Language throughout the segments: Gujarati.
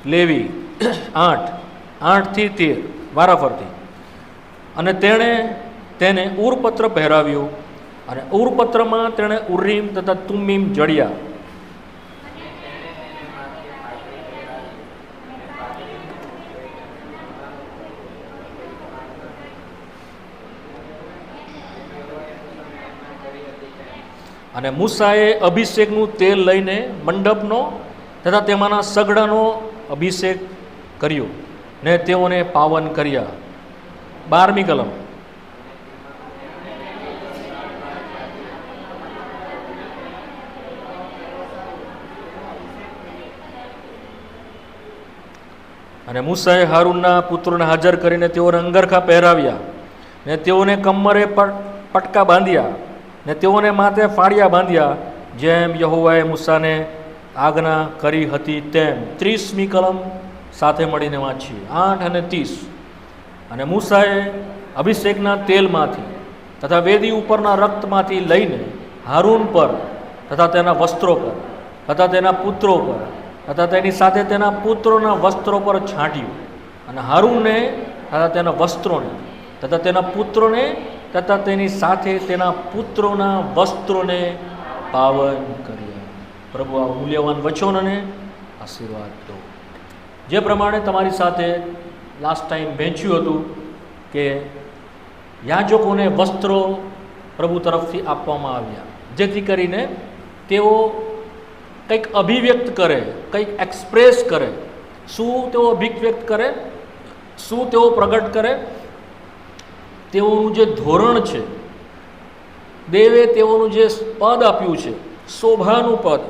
લેવી 8 થી 13 વારાફરતી. અને તેણે તેને ઉરપત્ર પહેરાવ્યું, અને ઉરપત્રમાં તેણે ઉર્રીમ તથા તુમ્મીમ જડ્યા. અને મૂસાએ અભિષેકનું તેલ લઈને મંડપનો તથા તેમાંના સગડાનો અભિષેક કર્યો ને તેઓને પાવન કર્યા. 12મી કલમ. અને મૂસાએ હારૂનના પુત્રોને હાજર કરીને તેઓને અંગરખા પહેરાવ્યા ને તેઓને કમરે પર પટકા બાંધ્યા ને તેઓને માથે ફાળિયા બાંધ્યા, જેમ યહોવાએ મૂસાને આજ્ઞા કરી હતી તેમ. 30મી કલમ સાથે મળીને વાંચીએ, 8 અને 30. અને મૂસાએ અભિષેકના તેલમાંથી તથા વેદી ઉપરના રક્તમાંથી લઈને હારૂન પર તથા તેના વસ્ત્રો પર તથા તેના પુત્રો પર તથા તેની સાથે તેના પુત્રોના વસ્ત્રો પર છાંટ્યું. અને હારૂનને તથા તેના વસ્ત્રોને તથા તેના પુત્રોને તથા તેની સાથે તેના પુત્રોના વસ્ત્રોને પાવન કર્યા. પ્રભુ આ મૂલ્યવાન વચનોને આશીર્વાદ દો. જે પ્રમાણે તમારી સાથે લાસ્ટ ટાઈમ વહેંચ્યું હતું કે યાજકોને વસ્ત્રો પ્રભુ તરફથી આપવામાં આવ્યા, જેથી કરીને તેઓ કંઈક અભિવ્યક્ત કરે, કંઈક એક્સપ્રેસ કરે. શું તેઓ અભિવ્યક્ત કરે, શું તેઓ પ્રગટ કરે? તેઓનું જે ધોરણ છે, દેવે તેઓનું જે પદ આપ્યું છે, શોભાનું પદ,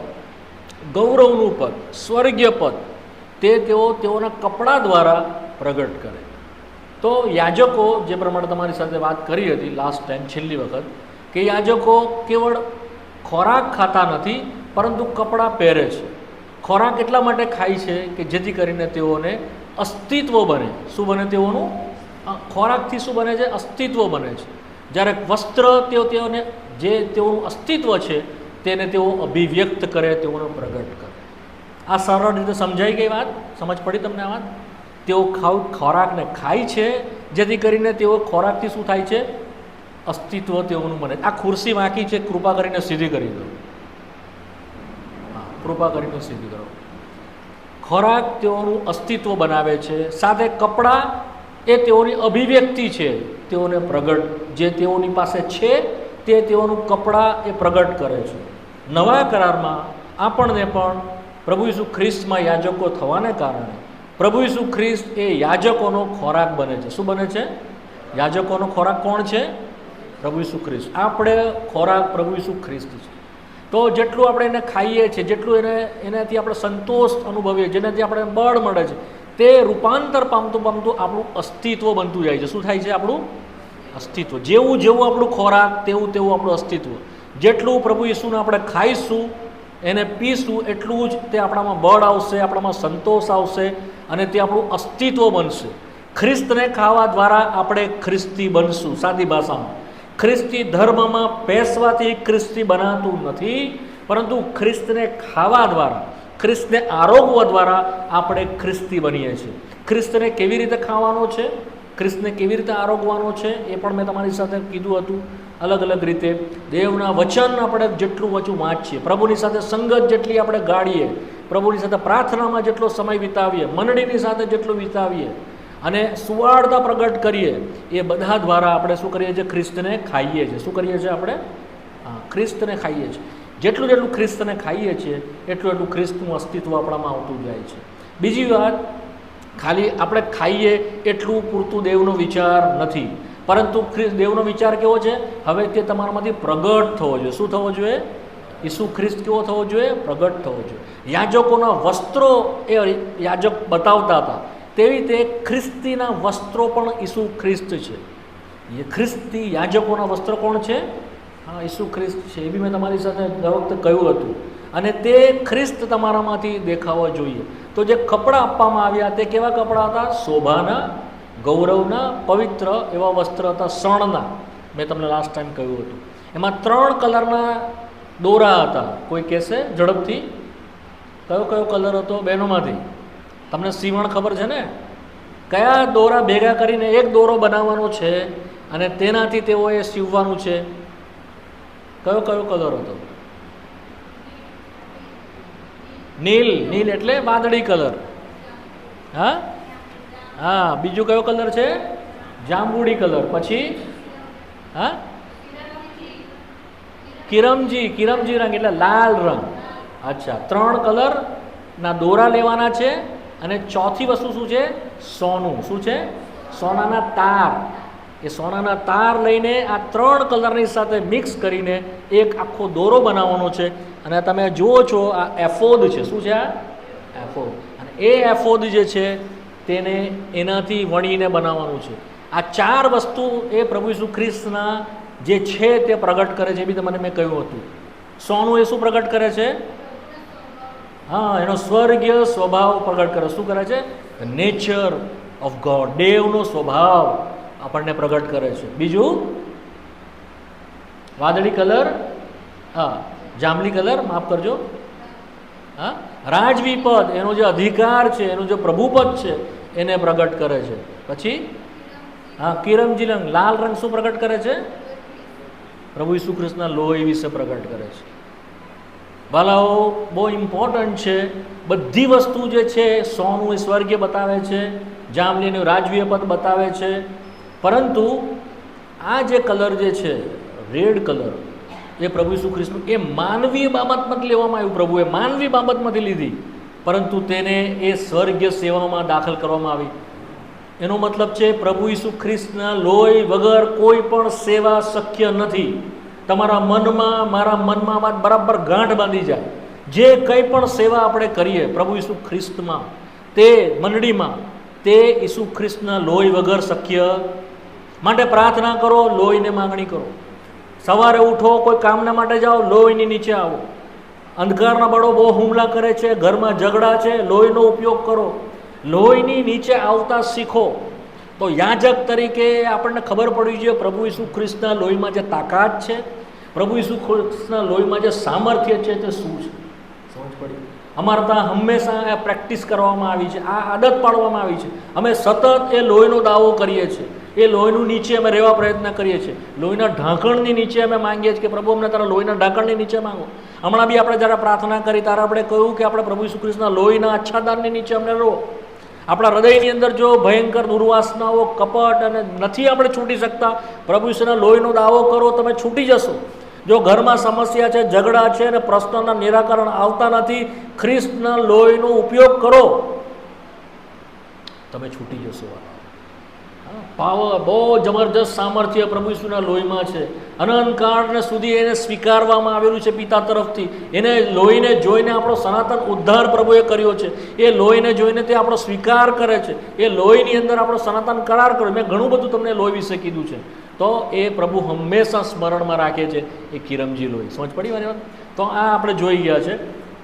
ગૌરવનું પદ, સ્વર્ગીય પદ, તે તેઓ તેઓના કપડાં દ્વારા પ્રગટ કરે. તો યાજકો, જે પ્રમાણે તમારી સાથે વાત કરી હતી લાસ્ટ ટાઈમ, છેલ્લી વખત, કે યાજકો કેવળ ખોરાક ખાતા નથી, પરંતુ કપડાં પહેરે છે. ખોરાક એટલા માટે ખાય છે કે જેથી કરીને તેઓને અસ્તિત્વ બને. શું બને? તેઓનું ખોરાકથી શું બને છે? અસ્તિત્વ બને છે. જ્યારે વસ્ત્ર તેઓને જે તેઓનું અસ્તિત્વ છે તેને તેઓ અભિવ્યક્ત કરે, તેઓને પ્રગટ કરે. આ સરળ રીતે સમજાઈ ગઈ વાત? સમજ પડી તમને આ વાત? તેઓ ખોરાકને ખાય છે, જેથી કરીને તેઓ ખોરાકથી શું થાય છે? અસ્તિત્વ તેઓનું બને. આ ખુરશી વાંકી છે, કૃપા કરીને સીધી કરી દો. કૃપા કરીને સીધી કરો. ખોરાક તેઓનું અસ્તિત્વ બનાવે છે, સાથે કપડાં એ તેઓની અભિવ્યક્તિ છે, તેઓને પ્રગટ, જે તેઓની પાસે છે તે તેઓનું કપડાં એ પ્રગટ કરે છે. નવા કરારમાં આપણને પણ પ્રભુ ઈસુ ખ્રિસ્તમાં યાજકો થવાને કારણે પ્રભુ ઈસુ ખ્રિસ્ત એ યાજકોનો ખોરાક બને છે. શું બને છે? યાજકોનો ખોરાક કોણ છે? પ્રભુ ઈસુ ખ્રિસ્ત. આપણે ખોરાક પ્રભુ ઈસુ ખ્રિસ્ત છે. તો જેટલું આપણે એને ખાઈએ છીએ, જેટલું એનાથી આપણે સંતોષ અનુભવીએ, જેનાથી આપણે બળ મળે છે, તે રૂપાંતર પામતું પામતું આપણું અસ્તિત્વ બનતું જાય છે. શું થાય છે? આપણું અસ્તિત્વ. જેવું જેવું આપણું ખોરાક, તેવું તેવું આપણું અસ્તિત્વ. જેટલું પ્રભુ ઈસુને આપણે ખાઈશું, એને પીશું, એટલું જ તે આપણામાં બળ આવશે, આપણામાં સંતોષ આવશે, અને તે આપણું અસ્તિત્વ બનશે. ખ્રિસ્તને ખાવા દ્વારા આપણે ખ્રિસ્તી બનશું. સાદી ભાષામાં, ખ્રિસ્તી ધર્મમાં પેસવાથી ખ્રિસ્તી બનાતું નથી, પરંતુ ખ્રિસ્તને ખાવા દ્વારા, ખ્રિસ્તને આરોગવા દ્વારા આપણે ખ્રિસ્તી બનીએ છીએ. ખ્રિસ્તને કેવી રીતે ખાવાનો છે, ખ્રિસ્તને કેવી રીતે આરોગવાનો છે, એ પણ મેં તમારી સાથે કીધું હતું. અલગ અલગ રીતે દેવના વચન આપણે જેટલું વચું વાંચીએ, પ્રભુની સાથે સંગત જેટલી આપણે ગાળીએ, પ્રભુની સાથે પ્રાર્થનામાં જેટલો સમય વિતાવીએ, મંડળીની સાથે જેટલું વિતાવીએ અને સુવાર્તા પ્રગટ કરીએ, એ બધા દ્વારા આપણે શું કરીએ છીએ? ખ્રિસ્તને ખાઈએ છીએ. શું કરીએ છીએ આપણે? ખ્રિસ્તને ખાઈએ છીએ. જેટલું જેટલું ખ્રિસ્તને ખાઈએ છીએ, એટલું એટલું ખ્રિસ્તનું અસ્તિત્વ આપણામાં આવતું જાય છે. બીજી વાત, ખાલી આપણે ખાઈએ એટલું પૂરતું દેવનો વિચાર નથી, પરંતુ દેવનો વિચાર કેવો છે? હવે તે તમારામાંથી પ્રગટ થવો જોઈએ. શું થવો જોઈએ? ઈસુ ખ્રિસ્ત કેવો થવો જોઈએ? પ્રગટ થવો જોઈએ. યાજકોના વસ્ત્રો એ યાજક બતાવતા હતા, તેવી રીતે ખ્રિસ્તીના વસ્ત્રો પણ ઈસુ ખ્રિસ્ત છે. એ ખ્રિસ્તી યાજકોના વસ્ત્રો કોણ છે? હા, ઈસુ ખ્રિસ્ત છે. એ બી મેં તમારી સાથે દર વખતે કહ્યું હતું. અને તે ખ્રિસ્ત તમારામાંથી દેખાવા જોઈએ. તો જે કપડાં આપવામાં આવ્યા તે કેવા કપડાં હતા? શોભાના, ગૌરવના, પવિત્ર એવા વસ્ત્ર હતા, શણના. મેં તમને લાસ્ટ ટાઈમ કહ્યું હતું. એમાં 3 કલરના દોરા હતા. કોઈ કહેશે ઝડપથી? કયો કયો કલર હતો બહેનોમાંથી? તમને સીવણ ખબર છે ને? કયા દોરા ભેગા કરીને એક દોરો બનાવવાનો છે અને તેનાથી તેઓએ સીવવાનું છે? કયો કયો કલર હતો? નીલ. નીલ એટલે વાદળી કલર. હા હા. બીજું કયો કલર છે? જાંબુડી કલર. પછી હા કિરમજી. કિરમજી રંગ એટલે લાલ રંગ. અચ્છા, 3 કલરના દોરા લેવાના છે અને ચોથી વસ્તુ શું છે? સોનું. શું છે? સોનાના તાર. એ સોનાના તાર લઈને આ 3 કલરની સાથે મિક્સ કરીને એક આખો દોરો બનાવવાનો છે. અને તમે જુઓ છો આ એફોદ છે. શું છે આ? એફોદ. અને એ એફોદ જે છે તેને એનાથી વણીને બનાવવાનું છે. આ 4 વસ્તુ એ પ્રભુ ઈસુ ખ્રિસ્તના જે છે તે પ્રગટ કરે છે. એ બી તમને મેં કહ્યું હતું. સોનું એ શું પ્રગટ કરે છે? હા, એનો સ્વર્ગીય સ્વભાવ પ્રગટ કરે. શું કરે છે? Nature of God. દેવનો સ્વભાવ આપણને પ્રગટ કરે છે. બીજું વાદળી કલર. હા, જાંબલી કલર, માફ કરજો. હા, રાજવી પદ, એનો જે અધિકાર છે, એનું જે પ્રભુપદ છે એને પ્રગટ કરે છે. પછી હા, કિરમજી રંગ, લાલ રંગ શું પ્રગટ કરે છે? પ્રભુ ઈસુ ખ્રિસ્તના લોહી વિશે પ્રગટ કરે છે. વાલાઓ, બહુ ઇમ્પોર્ટન્ટ છે. બધી વસ્તુ જે છે, સોનું એ સ્વર્ગીય બતાવે છે, જાંબલીનું રાજવીય પદ બતાવે છે, પરંતુ આ જે કલર જે છે રેડ કલર, એ પ્રભુ ઈસુ ખ્રિસ્તનું એ માનવીય બાબતમાંથી લેવામાં આવ્યું. પ્રભુએ માનવી બાબતમાંથી લીધી, પરંતુ તેને એ સ્વર્ગીય સેવામાં દાખલ કરવામાં આવી. એનો મતલબ છે પ્રભુ ઈસુ ખ્રિસ્તના લોહી વગર કોઈ પણ સેવા શક્ય નથી. તમારા મનમાં, મારા મનમાં વાત બરાબર ગાંઠ બાંધી જાય. જે કંઈ પણ સેવા આપણે કરીએ પ્રભુ ઈસુ ખ્રિસ્તમાં, તે મંડળીમાં, તે ઈસુ ખ્રિસ્તના લોહી વગર શક્ય. માટે પ્રાર્થના કરો, લોહીને માગણી કરો. સવારે ઉઠો, કોઈ કામના માટે જાઓ, લોહીની નીચે આવો. અંધકારના બળો બહુ હુમલા કરે છે, ઘરમાં ઝઘડા છે, લોહીનો ઉપયોગ કરો. લોહીની નીચે આવતા શીખો. તો યાજક તરીકે આપણને ખબર પડવી જોઈએ પ્રભુ ઈસુ ખ્રિસ્તના લોહીમાં જે તાકાત છે, પ્રભુ ઈસુ ખ્રિસ્તના લોહીમાં જે સામર્થ્ય છે તે શું છે. સમજ પડી? અમારે ત્યાં હંમેશા આ પ્રેક્ટિસ કરવામાં આવી છે, આ આદત પાડવામાં આવી છે. અમે સતત એ લોહીનો દાવો કરીએ છીએ. એ લોહીનું નીચે અમે રહેવા પ્રયત્ન કરીએ છીએ. લોહીના ઢાંકણની નીચે અમે માંગીએ છીએ કે પ્રભુ અમને તારા લોહીના ઢાંકણની નીચે માંગો. હમણાં બી આપણે જ્યારે પ્રાર્થના કરી ત્યારે આપણે કહ્યું કે આપણે પ્રભુ ઈસુ ખ્રિસ્તના લોહીના આચ્છાદનની નીચે અમને રહો. આપણા હૃદયની અંદર જો ભયંકર દુર્વાસનાઓ, કપટ અને નથી આપણે છૂટી શકતા, પ્રભુ ઈસુના લોહીનો દાવો કરો, તમે છૂટી જશો. જો ઘરમાં સમસ્યા છે, ઝઘડા છે અને પ્રશ્નોના નિરાકરણ આવતા નથી, ખ્રિસ્તના લોહીનો ઉપયોગ કરો, તમે છૂટી જશો. પાવર, બહુ જબરજસ્ત સામર્થ્ય પ્રભુ ઈસુના લોહીમાં છે. અનંત કાળ સુધી એને સ્વીકારવામાં આવેલું છે પિતા તરફથી. એને લોહીને જોઈને આપણો સનાતન ઉદ્ધાર પ્રભુએ કર્યો છે. એ લોહીને જોઈને તે આપણો સ્વીકાર કરે છે. એ લોહીની અંદર આપણો સનાતન કરાર કર્યો. મેં ઘણું બધું તમને લોહી વિશે કીધું છે. તો એ પ્રભુ હંમેશા સ્મરણમાં રાખે છે, એ કિરમજી લોહી. સમજ પડી મારી વાત? તો આ આપણે જોઈ ગયા છે.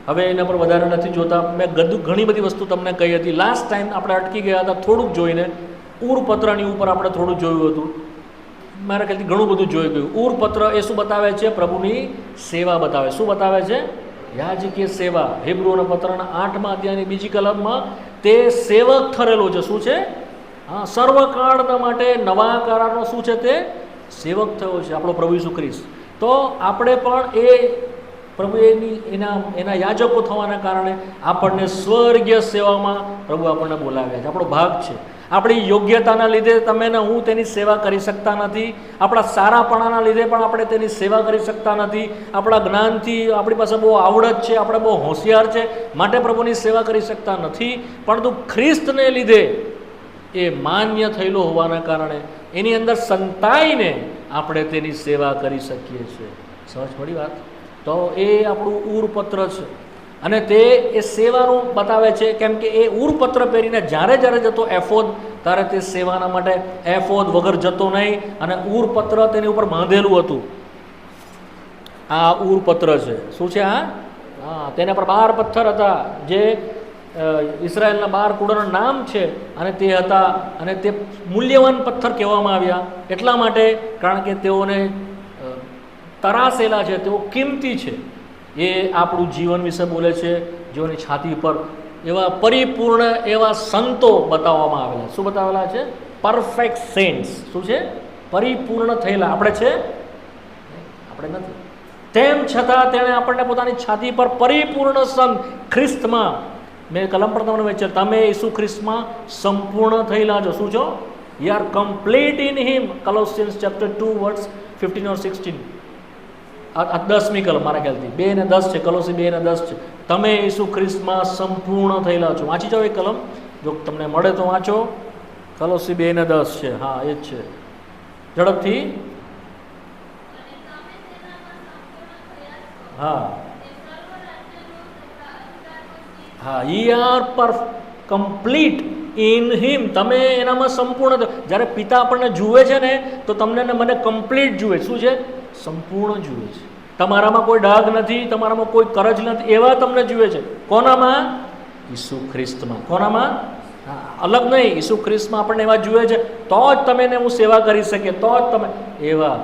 હવે એના પર વધારે નથી જોતા. મેં ઘણી બધી વસ્તુ તમને કહી હતી. લાસ્ટ ટાઈમ આપણે અટકી ગયા હતા થોડુંક જોઈને. ઉરપત્રની ઉપર આપણે થોડું જોયું હતું. મારા ખ્યાલથી ઘણું બધું જોઈ ગયું. ઉરપત્ર એ શું બતાવે છે? પ્રભુની સેવા બતાવે. શું બતાવે છે? યાજકીય સેવા. હિબ્રુઓના પત્રના 8મા અધ્યાયની 2જી કલમમાં તે સેવક ઠરેલો છે. શું છે? હા, સર્વકાળના માટે નવા કરારનો શું છે? તે સેવક થયો છે આપણો પ્રભુ ઈસુ ખ્રિસ્ત. તો આપણે પણ એ પ્રભુ એના યાજકો થવાના કારણે આપણને સ્વર્ગીય સેવામાં પ્રભુ આપણને બોલાવ્યા છે. આપણો ભાગ છે. આપણી યોગ્યતાના લીધે તમે ને હું તેની સેવા કરી શકતા નથી. આપણા સારાપણાના લીધે પણ આપણે તેની સેવા કરી શકતા નથી. આપણા જ્ઞાનથી આપણી પાસે બહુ આવડત છે, આપણે બહુ હોશિયાર છે, માટે પ્રભુની સેવા કરી શકતા નથી. પરંતુ ખ્રિસ્તને લીધે એ માન્ય થયેલો હોવાના કારણે એની અંદર સંતાઈને આપણે તેની સેવા કરી શકીએ છીએ. સમજ પડી વાત? તો એ આપણું ઉરપત્ર છે અને તે એ સેવાનું બતાવે છે. કેમ કે એ ઉરપત્ર પહેરીને જ્યારે જતો એફોદ, ત્યારે તે સેવાના માટે એફોદ વગર જતો નહીં. અને ઉરપત્ર તેની ઉપર બાંધેલું હતું. આ ઉરપત્ર છે. શું છે આ? હા, તેના પર 12 પથ્થર હતા, જે ઇઝરાયલના 12 કુળોના નામ છે. અને તે હતા, અને તે મૂલ્યવાન પથ્થર કહેવામાં આવ્યા એટલા માટે કારણ કે તેઓને તરાસેલા છે, તેઓ કિંમતી છે. એ આપણું જીવન વિશે બોલે છે. જેઓની છાતી પર એવા પરિપૂર્ણ એવા સંતો બતાવવામાં આવેલા. શું બતાવેલા છે? Perfect saints. શું છે? પરિપૂર્ણ થયેલા. આપણે છે? આપણે નથી. તેમ છતાં તેણે આપણને પોતાની છાતી પર પરિપૂર્ણ સંત ખ્રિસ્તમાં, મેં કલમ પર તમને વેચેલ, તમે ઈસુ ખ્રિસ્તમાં સંપૂર્ણ થયેલા છો. શું છો? You are complete in him. Colossians chapter 2 verse 15 or 16. આ 10મી કલમ મારા ખ્યાલથી 2 અને 10 છે. કોલોસી 2 અને 10 છે. તમે ઈસુ ખ્રિસ્તમાં સંપૂર્ણ થયેલા છો. વાંચી જાઓ એ કલમ, જો તમને મળે તો વાંચો. કોલોસી 2 અને 10 છે. હા, એ જ છે. ઝડપથી. હા હા, યે આર કમ્પ્લીટ ઇન હિમ. તમે એનામાં સંપૂર્ણ. જ્યારે પિતા આપણને જુએ છે ને, તો તમને ને મને કમ્પ્લીટ જુએ. શું છે? સંપૂર્ણ જુએ છે. તમારામાં કોઈ ડાઘ નથી, તમારામાં કોઈ કરજ નથી, એવા તમને જુએ છે. કોનામાં? ઈસુ ખ્રિસ્તમાં. કોનામાં? અલગ નહીં, ઈસુ ખ્રિસ્તમાં આપણને એવા જુએ છે. તો જ તમે ને હું સેવા કરી શકીએ, તો જ તમે એવા.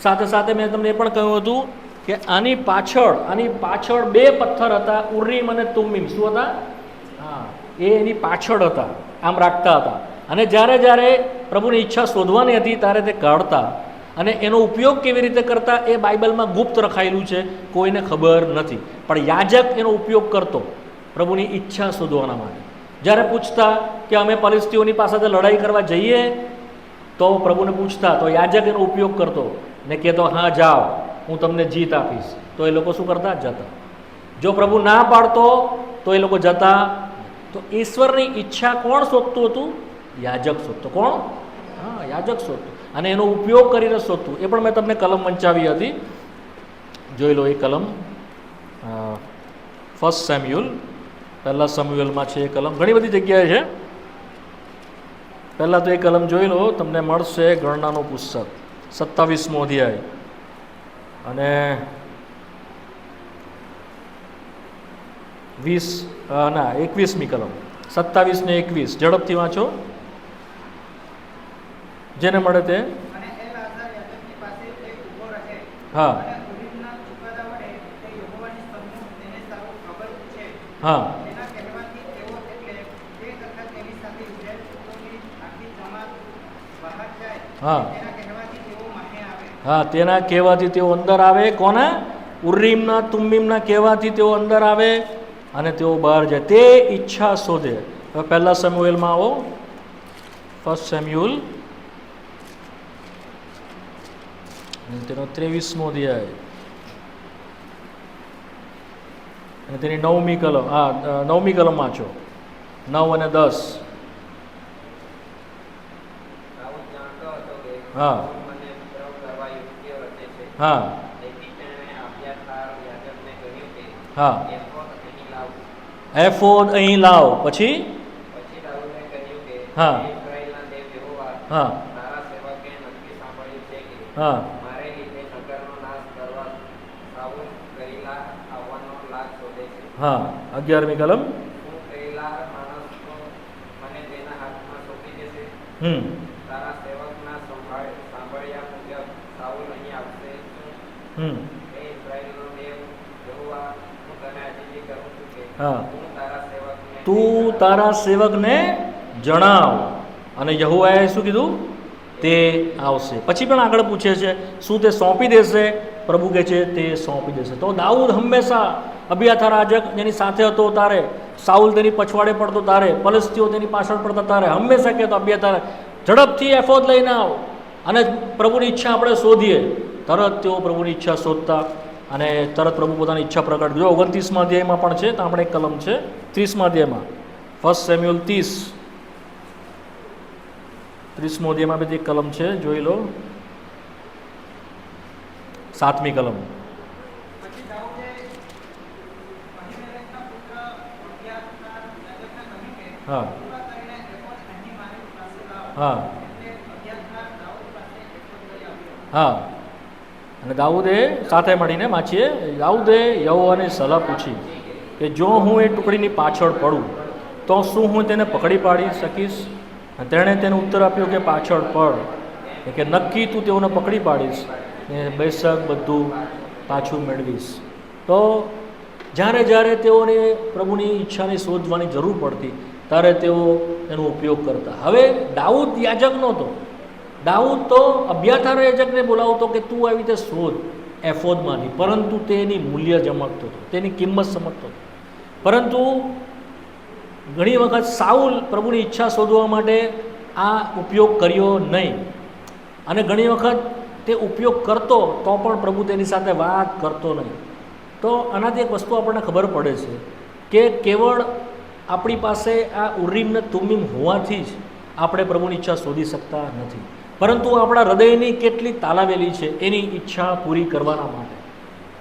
સાથે સાથે મેં તમને એ પણ કહ્યું હતું કે આની પાછળ 2 પથ્થર હતા, ઉર્રીમ અને તુમ્મીમ. શું હતા? હા, એ એની પાછળ હતા, આમ રાખતા હતા. અને જ્યારે જ્યારે પ્રભુની ઈચ્છા શોધવાની હતી ત્યારે તે કાઢતા. અને એનો ઉપયોગ કેવી રીતે કરતા એ બાઇબલમાં ગુપ્ત રખાયેલું છે, કોઈને ખબર નથી. પણ યાજક એનો ઉપયોગ કરતો પ્રભુની ઈચ્છા શોધવાના માટે. જ્યારે પૂછતા કે અમે ફલિસ્તીઓની પાસેથી લડાઈ કરવા જઈએ, તો પ્રભુને પૂછતા, તો યાજક એનો ઉપયોગ કરતો ને કહેતો, હા જાઓ, હું તમને જીત આપીશ. તો એ લોકો શું કરતા? જતા. જો પ્રભુ ના પાડતો તો એ લોકો જતા. તો ઈશ્વરની ઈચ્છા કોણ શોધતું હતું? યાજક શોધતો. કોણ? હા, યાજક શોધતું. અને એનો ઉપયોગ કરીને શોધતું. એ પણ મેં તમને કલમ વંચાવી હતી, જોઈ લો. એ કલમ 1 સેમ્યુઅલ, 1 સેમ્યુઅલમાં છે એ કલમ. ઘણી બધી જગ્યાએ છે. પહેલાં તો એ કલમ જોઈ લો, તમને મળશે ગણનાનું પુસ્તક 27મો અધ્યાય અને 21મી કલમ. 27 ને 21 ઝડપથી વાંચો, જેને મળે તે. હા હા હા હા, તેના કહેવાથી તેઓ અંદર આવે. કોના? ઉર્રીમના તુમ્મીમના કહેવાથી તેઓ અંદર આવે અને તેઓ બહાર જાય. તે ઈચ્છા શોધે. હવે 1 સેમ્યુએલમાં આવો, 1 સેમ્યુઅલ તેનો 23મો અધ્યાય અને તેની 9મી કલમ. હા, 9મી કલમ વાંચો, 9 અને 10. હા હા હા, એફોદ અહીં લાવ. પછી હા હા હા હા, 11મી કલમ. હા, તું તારા સેવકને જણાવ. અને યહોવાએ શું કીધું? તે આવશે. પછી પણ આગળ પૂછે છે, શું તે સોંપી દેશે? પ્રભુ કહે છે તે સોંપી દેશે. તો દાઉદ હંમેશા અબિયાથાર યાજક જેની સાથે હતો તારે, સાઉલ તેની પછવાડે પડતો તારે, ફલિસ્તીઓ તેની પાછળ પડતા તારે, હંમેશા કહેતો અબિયાથાર ઝડપથી એફોદ લઈને આવ અને પ્રભુની ઈચ્છા આપણે શોધીએ. તરત તેઓ પ્રભુની ઈચ્છા શોધતા અને તરત પ્રભુ પોતાની ઈચ્છા પ્રગટ. જો 29મા અધ્યાયમાં પણ છે, તો આપણે એક કલમ છે 30મા અધ્યાયમાં, 1 સેમ્યુઅલ 30મો અધ્યાયમાં બધી એક કલમ છે, જોઈ લો. 7મી કલમ. હા હા હા, અને દાઉદે સાથે મળીને વાંચીએ. દાઉદે યહોવાની સલાહ પૂછી કે જો હું એ ટુકડીની પાછળ પડું તો શું હું તેને પકડી પાડી શકીશ? તેણે તેને ઉત્તર આપ્યો કે પાછળ પડ, કે નક્કી તું તેઓને પકડી પાડીશ ને બેશક બધું પાછું મેળવીશ. તો જ્યારે જ્યારે તેઓને પ્રભુની ઈચ્છાની શોધવાની જરૂર પડતી ત્યારે તેઓ એનો ઉપયોગ કરતા. હવે દાઉદ યાજક નહોતો. દાઉદ તો અબ્યાથાર યાજકને બોલાવતો કે તું આવી રીતે શોધ એફોદમાંથી, પરંતુ તેની મૂલ્ય જમકતો હતો, તેની કિંમત સમજતો હતો. પરંતુ ઘણી વખત સાઉલ પ્રભુની ઈચ્છા શોધવા માટે આ ઉપયોગ કર્યો નહીં, અને ઘણી વખત તે ઉપયોગ કરતો તો પણ પ્રભુ તેની સાથે વાત કરતો નહીં. તો આનાથી એક વસ્તુ આપણને ખબર પડે છે કે કેવળ આપણી પાસે આ ઉરીમ ને તુમીમ હોવાથી જ આપણે પ્રભુની ઈચ્છા શોધી શકતા નથી, પરંતુ આપણા હૃદયની કેટલી તાલાવેલી છે એની ઈચ્છા પૂરી કરવાના માટે.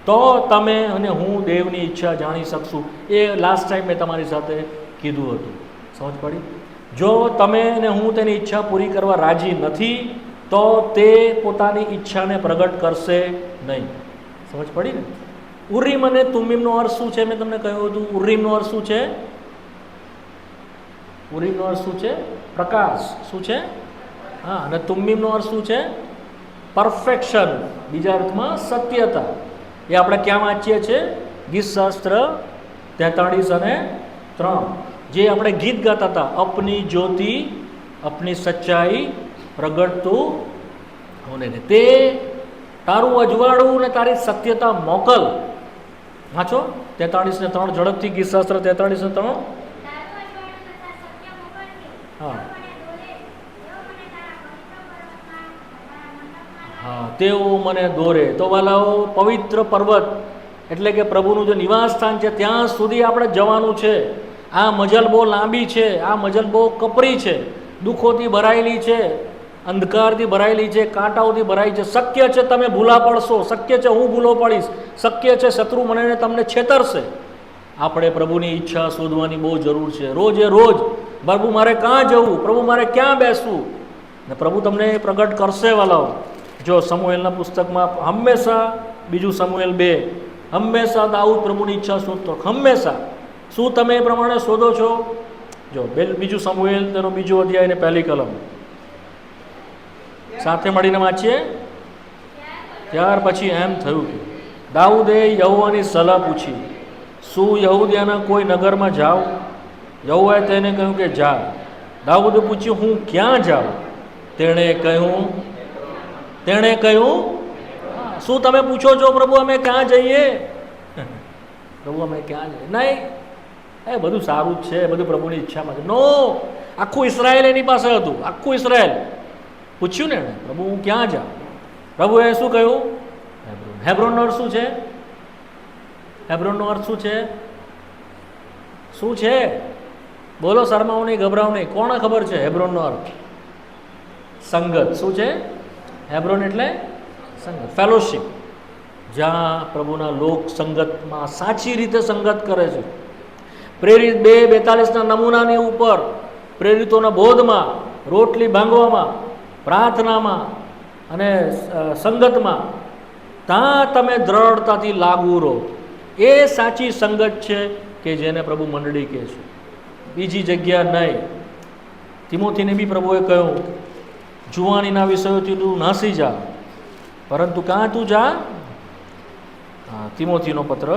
તો તમે અને હું દેવની ઈચ્છા જાણી શકશું. એ લાસ્ટ ટાઈમ મેં તમારી સાથે કીધું હતું, સમજ પડી? જો તમે અને હું તેની ઈચ્છા પૂરી કરવા રાજી નથી તો તે પોતાની ઈચ્છાને પ્રગટ કરશે નહીં. સમજ પડી ને? ઉરીમ અને તુમીમનો અર્થ શું છે? મેં તમને કહ્યું હતું. ઉરીમનો અર્થ શું છે? ઉરીમનો અર્થ શું છે? પ્રકાશ. શું છે? હા. અને તુમ્મીમનો અર્થ શું છે? પરફેક્શન, બીજા અર્થમાં સત્યતા. એ આપણે ક્યાં વાંચીએ છીએ? ગીતશાસ્ત્ર 43 અને 3, જે આપણે ગીત ગાતા હતા, અપની જ્યોતિ અપની સચ્ચાઈ પ્રગટતું હોને. તે તારું અજવાળું ને તારી સત્યતા મોકલ. વાંચો 43 ને 3 ઝડપથી. ગીતશાસ્ત્ર 43 ને 3. હા હા, તેઓ મને દોરે. તો વાલાઓ, પવિત્ર પર્વત એટલે કે પ્રભુનું જે નિવાસ સ્થાન છે ત્યાં સુધી આપણે જવાનું છે. આ મજલ બહુ લાંબી છે, આ મજલ બહુ કપરી છે, દુઃખોથી ભરાયેલી છે, અંધકારથી ભરાયેલી છે, કાંટાઓથી ભરાઈ છે. શક્ય છે તમે ભૂલા પડશો, શક્ય છે હું ભૂલો પડીશ, શક્ય છે શત્રુ મને તમને છેતરશે. આપણે પ્રભુની ઈચ્છા શોધવાની બહુ જરૂર છે. રોજે રોજ પ્રભુ મારે ક્યાં જવું, પ્રભુ મારે ક્યાં બેસવું, ને પ્રભુ તમને પ્રગટ કરશે વાલાઓ. જો સમુએલના પુસ્તકમાં હંમેશા, બીજું સમુએલ 2, હંમેશા દાઉદ પ્રભુની ઈચ્છા શોધતો, હંમેશા. શું તમે એ પ્રમાણે શોધો છો? જો બીજું સમુએલ તેનો 2 અધ્યાય ને 1 કલમ સાથે મળીને વાંચીએ. ત્યાર પછી એમ થયું કે દાઉદે યહોવાની સલાહ પૂછી, શું યહૂદિયાના કોઈ નગરમાં જાઉં? યહોવાએ તેને કહ્યું કે જા. દાઉદે પૂછ્યું, હું ક્યાં જાઉં? તેણે કહ્યું, શું તમે પૂછો છો પ્રભુ અમે ક્યાં જઈએ? પ્રભુ અમે ક્યાં જઈએ? નહીં, એ બધું સારું જ છે, બધું પ્રભુની ઈચ્છામાં છે. નો, આખું ઇસરાયેલ એની પાસે હતું, આખું ઇસરાયેલ. પૂછ્યું ને એણે, પ્રભુ હું ક્યાં જાઉં? પ્રભુએ શું કહ્યું? હેબ્રોન. હેબ્રોનનો અર્થ શું છે? હેબ્રોનનો અર્થ શું છે? શું છે? બોલો, શરમાવો નહીં, ગભરાવો નહીં. કોને ખબર છે હેબ્રોનનો અર્થ? સંગત. શું છે હેબ્રોન? એટલે સંગત, ફેલોશિપ. જ્યાં પ્રભુના લોક સંગતમાં સાચી રીતે સંગત કરે છે. પ્રેરિત 2:42ના નમૂનાની ઉપર, પ્રેરિતોના બોધમાં, રોટલી ભાંગવામાં, પ્રાર્થનામાં અને સંગતમાં, ત્યાં તમે દ્રઢતાથી લાગુ રહો. એ સાચી સંગત છે કે જેને પ્રભુ મંડળી કહે છે, બીજી જગ્યા નહીં. તિમોથીને બી પ્રભુએ કહ્યું, જુવાનીના વિષયોથી તું નાસી જા. પરંતુ કાં તું જા? હા, તિમોથીનો પત્ર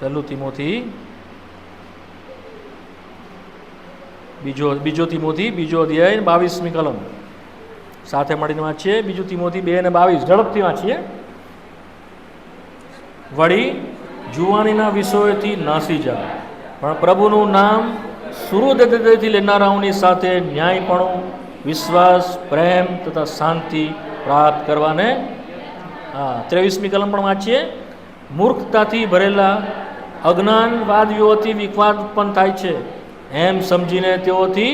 1 તિમોથી, બીજો તિમોથી 2 અધ્યાય 22મી કલમ સાથે મળીને વાંચીએ. 2 તિમોથી 2 અને 22 ઝડપથી વાંચીએ. વળી જુવાનીના વિષયોથી નાસી જા, પણ પ્રભુનું નામ સુહૃદયથી લેનારાઓની સાથે ન્યાયપણું, વિશ્વાસ, પ્રેમ તથા શાંતિ પ્રાપ્ત કરવાને. હા, 23મી કલમ પણ વાંચીએ. મૂર્ખતાથી ભરેલા અજ્ઞાનવાદીઓથી વિવાદ ઉત્પન્ન થાય છે, એમ સમજીને તેઓથી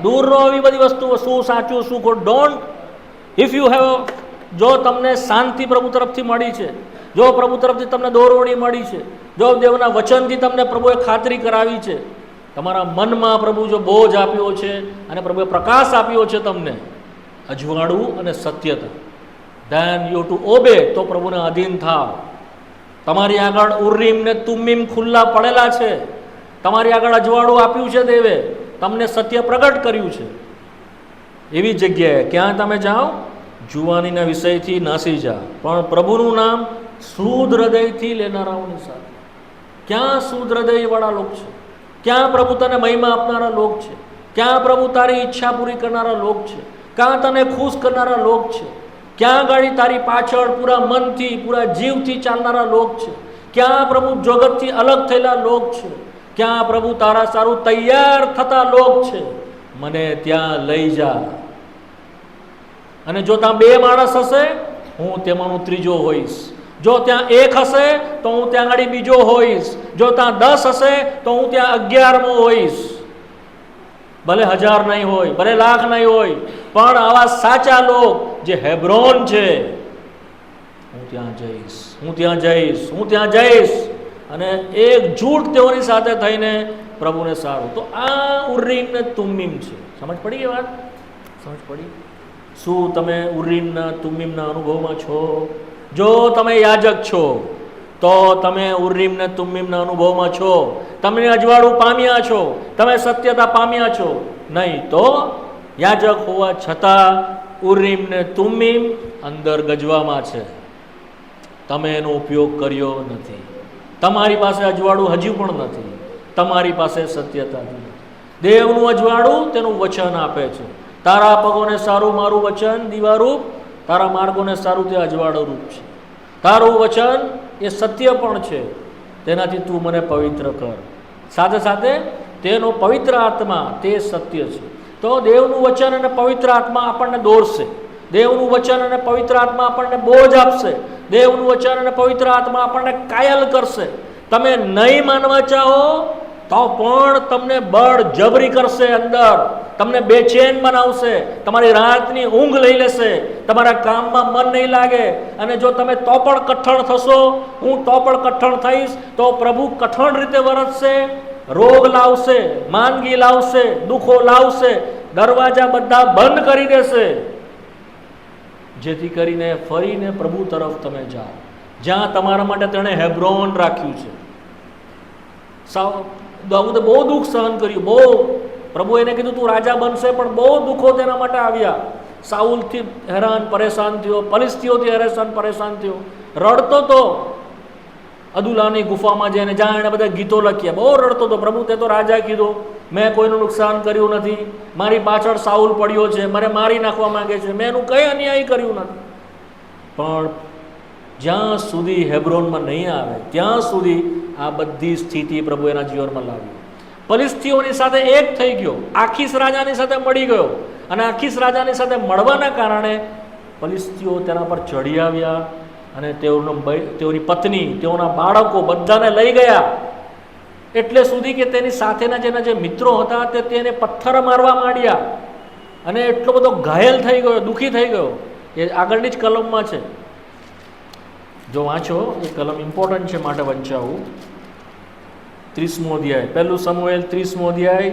દૂર રહો. એવી બધી વસ્તુઓ, શું સાચું શું ખોટું, ડોન્ટ. ઇફ યુ હેવ, જો તમને શાંતિ પ્રભુ તરફથી મળી છે, જો પ્રભુ તરફથી તમને દોરવણી મળી છે, જો દેવના વચનથી તમને પ્રભુએ ખાતરી કરાવી છે, તમારા મનમાં પ્રભુ જો બોજ આપ્યો છે અને પ્રભુએ પ્રકાશ આપ્યો છે તમને, અજવાળું અને સત્યતા, ધેન યુ ટુ ઓબે, તો પ્રભુને અધીન થાવ. તમારી આગળ ઉરીમ ને તુમ્મીમ ખુલ્લા પડેલા છે. તમારી આગળ અજવાળું આપ્યું છે દેવે, તમને સત્ય પ્રગટ કર્યું છે. એવી જગ્યાએ ક્યાં તમે જાઓ? જુવાનીના વિષયથી નાસી જા, પણ પ્રભુનું નામ શુદ્ધ હૃદયથી લેનારાઓની સાથે. ક્યાં શુદ્ધ હૃદયવાળા લોક છે? ક્યાં પ્રભુ તને મહિમા આપનારા લોક છે? ક્યાં પ્રભુ તારી ઈચ્છા પૂરી કરનારા લોક છે? ક્યાં તને ખુશ કરનારા લોક છે? ક્યાં ગાડી તારી પાછળ પૂરા મનથી પૂરા જીવથી ચાલનારા લોક છે? ક્યાં પ્રભુ જગતથી અલગ થયેલા લોક છે? ક્યાં પ્રભુ તારા સારું તૈયાર થતા લોક છે? મને ત્યાં લઈ જા. અને જો ત્યાં 2 માણસ હશે, હું તેમાંનો ત્રીજો હોઈશ. જો ત્યાં 1 હશે તો હું ત્યાં આગળ બીજો હોઈશ. જો ત્યાં 10 હશે તો હું ત્યાં 11મો હોઈશ. ભલે 1000 નહીં હોય, ભલે લાખ નહીં હોય, પણ આવા સાચા લોક જે હેબ્રોન છે, હું ત્યાં જઈશ, હું ત્યાં જઈશ, હું ત્યાં જઈશ. અને એકજૂટ તેઓની સાથે થઈને પ્રભુને સારું. તો આ ઉર્રીમ ને તુમ્મીમ છે. સમજ પડી એ વાત? સમજ પડી? શું તમે ઉર્રીમના તુમ્મીમના અનુભવમાં છો? જો તમે યાજક છો તો તમે ઉર્રીમ ને તુમ્મીમના અનુભવમાં છો. તમે અજવાળું પામ્યા છો, તમે સત્યતા પામ્યા છો. નહીં તો યાજક હોવા છતાં ઉર્રીમ ને તુમ્મીમ અંદર ગજવામાં છે. તમે એનો ઉપયોગ કર્યો નથી. તમારી પાસે અજવાળું હજુ પણ નથી. તમારી પાસે સત્યતા નથી. દેવનું અજવાળું તેનું વચન આપે છે. તારા પગોને સારું મારું વચન દીવારૂપ, તારા માર્ગોને સારું તે અજવાળું રૂપ છે. તારું વચન એ સત્ય પણ છે. તેનાથી તું મને પવિત્ર કર. સાથે સાથે તેનો પવિત્ર આત્મા તે સત્ય છે. તો દેવનું વચન અને પવિત્ર આત્મા આપણને દોરશે. દેવનું વચન અને પવિત્ર આત્મા આપણને બોજ આપશે. દેવનું વચન અને પવિત્ર આત્મા આપણને કાયલ કરશે. તમે નહીં માનવા ચાહો તો પણ તમને બળ જબરી કરશે. અંદર તમને બેચેન બનાવશે. તમારી રાતની ઊંઘ લઈ લેશે. તમારા કામમાં મન નહીં લાગે. અને જો તમે તો પણ કઠણ થશો, હું તો પણ કઠણ થઈશ, તો પ્રભુ કઠણ રીતે વર્તશે. રોગ લાવશે, માંદગી લાવશે, દુઃખો લાવશે. દરવાજા બધા બંધ કરી દેશે, જેથી કરીને ફરીને પ્રભુ તરફ તમે જાઓ, જ્યાં તમારા માટે તેણે હેબ્રોન રાખ્યું છે. દાઉદે બહુ દુઃખ સહન કર્યું. બહુ પ્રભુ એને કીધું તું રાજા બનશે, પણ બહુ દુઃખો તેના માટે આવ્યા. સાઉલથી હેરાન પરેશાન થયો, ફલિસ્તીઓથી હેરાન પરેશાન થયો, રડતો તો અદુલાની ગુફામાં જઈને, જ્યાં એણે બધા ગીતો લખ્યા, બહુ રડતો હતો. પ્રભુ તે તો રાજા કીધો, મેં કોઈનું નુકસાન કર્યું નથી, મારી પાછળ સાઉલ પડ્યો છે, મને મારી નાખવા માંગે છે, મેં એનું કંઈ અન્યાય કર્યું નથી. પણ જ્યાં સુધી હેબ્રોનમાં નહીં આવે ત્યાં સુધી આ બધી સ્થિતિ પ્રભુ એના જીવનમાં લાવી. ફલિસ્તીઓની સાથે એક થઈ ગયો, આખીસ રાજાની સાથે મળી ગયો. અને આખીસ રાજાની સાથે મળવાના કારણે ફલિસ્તીઓ તેના પર ચડી આવ્યા અને તેઓની પત્ની, તેઓના બાળકો બધાને લઈ ગયા. એટલે સુધી કે તેની સાથેના જેના જે મિત્રો હતા તેને પથ્થર મારવા માંડ્યા. અને એટલો બધો ઘાયલ થઈ ગયો, દુઃખી થઈ ગયો. એ આગળની જ કલમમાં છે, જો વાંચો. એ કલમ ઇમ્પોર્ટન્ટ છે માટે વંચાવું. 30મો અધ્યાય, 1 સમુએલ 30મો અધ્યાય,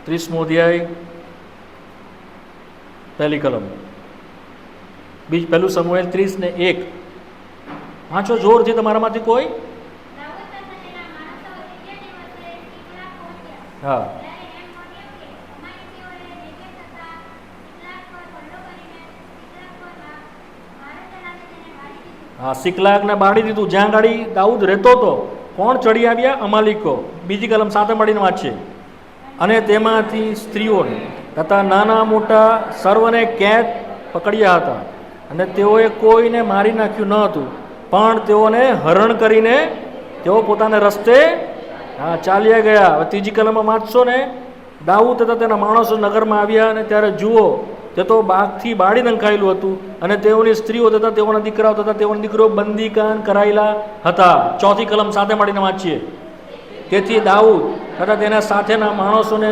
30મો અધ્યાય, 1 કલમ, 1 સમુએલ 30:1. વાંચો જોરથી. તમારામાંથી કોઈ? હા. હા, સિકલાગને બાળી દીધું. જ્યાં ગાડી દાઉદ રહેતો હતો. કોણ ચડી આવ્યા? અમાલિકો. 2 કલમ સાથે મળીને વાંચીએ. અને તેમાંથી સ્ત્રીઓને તથા નાના મોટા સર્વને કેદ પકડ્યા હતા. અને તેઓએ કોઈને મારી નાખ્યું ન હતું, પણ તેઓને હરણ કરીને તેઓ પોતાના રસ્તે ચાલ્યા ગયા. હવે 3 કલમમાં વાંચશો ને. દાઉદ તથા તેના માણસો નગરમાં આવ્યા અને ત્યારે જુઓ, તે તો બાગથી બાળી નંખાયેલું હતું અને તેઓની સ્ત્રીઓ તથા તેઓના દીકરાઓ તથા તેઓના દીકરીઓ બંદીકાન કરાયેલા હતા. 4 કલમ સાથે મળીને વાંચીએ. તેથી દાઉદ તથા તેના સાથેના માણસોને